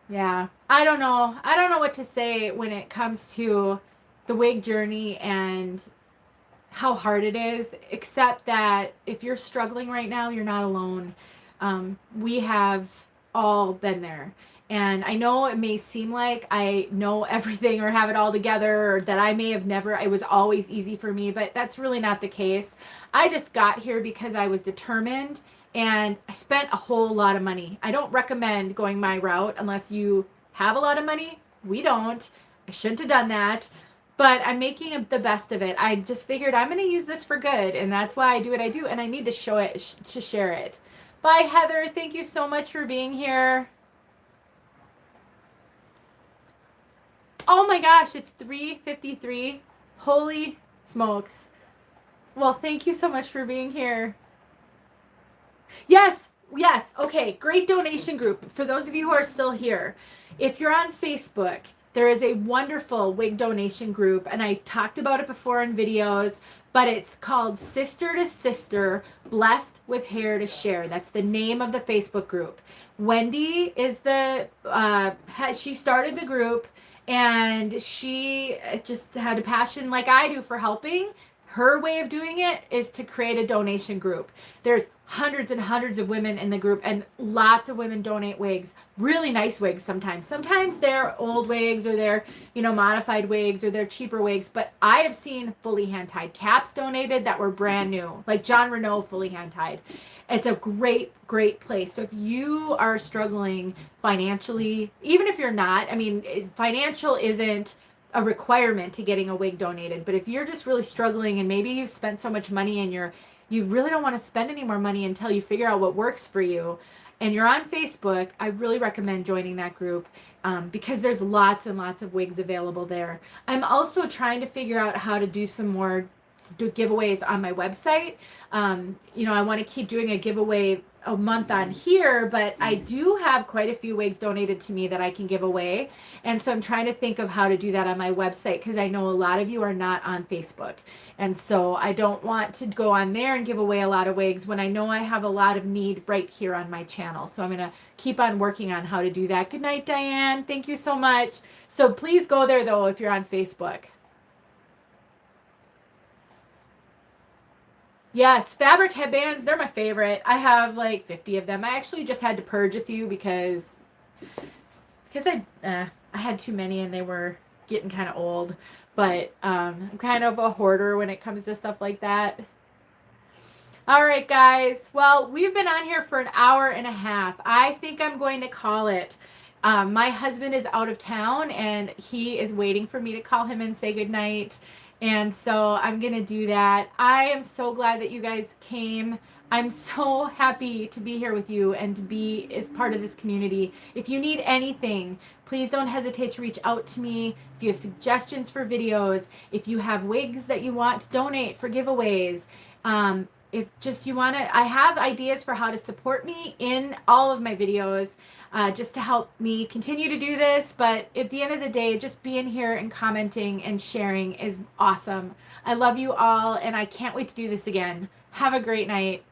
Yeah. I don't know. I don't know what to say when it comes to the wig journey and how hard it is, except that if you're struggling right now, you're not alone. We have all been there. And I know it may seem like I know everything or have it all together, or that I may have never, it was always easy for me, but that's really not the case. I just got here because I was determined and I spent a whole lot of money. I don't recommend going my route unless you have a lot of money. We don't. I shouldn't have done that. But I'm making the best of it. I just figured I'm going to use this for good, and that's why I do what I do, and I need to show it, to share it. Bye, Heather. Thank you so much for being here. Oh my gosh, it's 3:53. Holy smokes. Well, thank you so much for being here. Yes, yes. Okay, great donation group. For those of you who are still here, if you're on Facebook, there is a wonderful wig donation group, and I talked about it before in videos, but it's called Sister to Sister, Blessed with Hair to Share. That's the name of the Facebook group. Wendy is she started the group, and she just had a passion like I do for helping. Her way of doing it is to create a donation group. There's hundreds and hundreds of women in the group, and lots of women donate wigs, really nice wigs sometimes. Sometimes they're old wigs, or they're, modified wigs, or they're cheaper wigs, but I have seen fully hand-tied caps donated that were brand new, like John Renault fully hand-tied. It's a great, great place. So if you are struggling financially, even if you're not, financial isn't a requirement to getting a wig donated, but if you're just really struggling and maybe you've spent so much money and you really don't want to spend any more money until you figure out what works for you, and you're on Facebook, I really recommend joining that group, because there's lots and lots of wigs available there. I'm also trying to figure out how to do some more giveaways on my website. I want to keep doing a giveaway a month on here, but I do have quite a few wigs donated to me that I can give away. And so I'm trying to think of how to do that on my website, because I know a lot of you are not on Facebook. And so I don't want to go on there and give away a lot of wigs when I know I have a lot of need right here on my channel. So I'm going to keep on working on how to do that. Good night, Diane. Thank you so much. So please go there, though, if you're on Facebook. Yes, fabric headbands, they're my favorite. I have like 50 of them. I actually just had to purge a few because I had too many and they were getting kind of old. But I'm kind of a hoarder when it comes to stuff like that. All right, guys. Well, we've been on here for an hour and a half. I think I'm going to call it. My husband is out of town and he is waiting for me to call him and say goodnight. And so I'm going to do that. I am so glad that you guys came. I'm so happy to be here with you and to be as part of this community. If you need anything, please don't hesitate to reach out to me. If you have suggestions for videos, if you have wigs that you want to donate for giveaways, if just you want to, I have ideas for how to support me in all of my videos, just to help me continue to do this. But at the end of the day, just being here and commenting and sharing is awesome. I love you all, and I can't wait to do this again. Have a great night.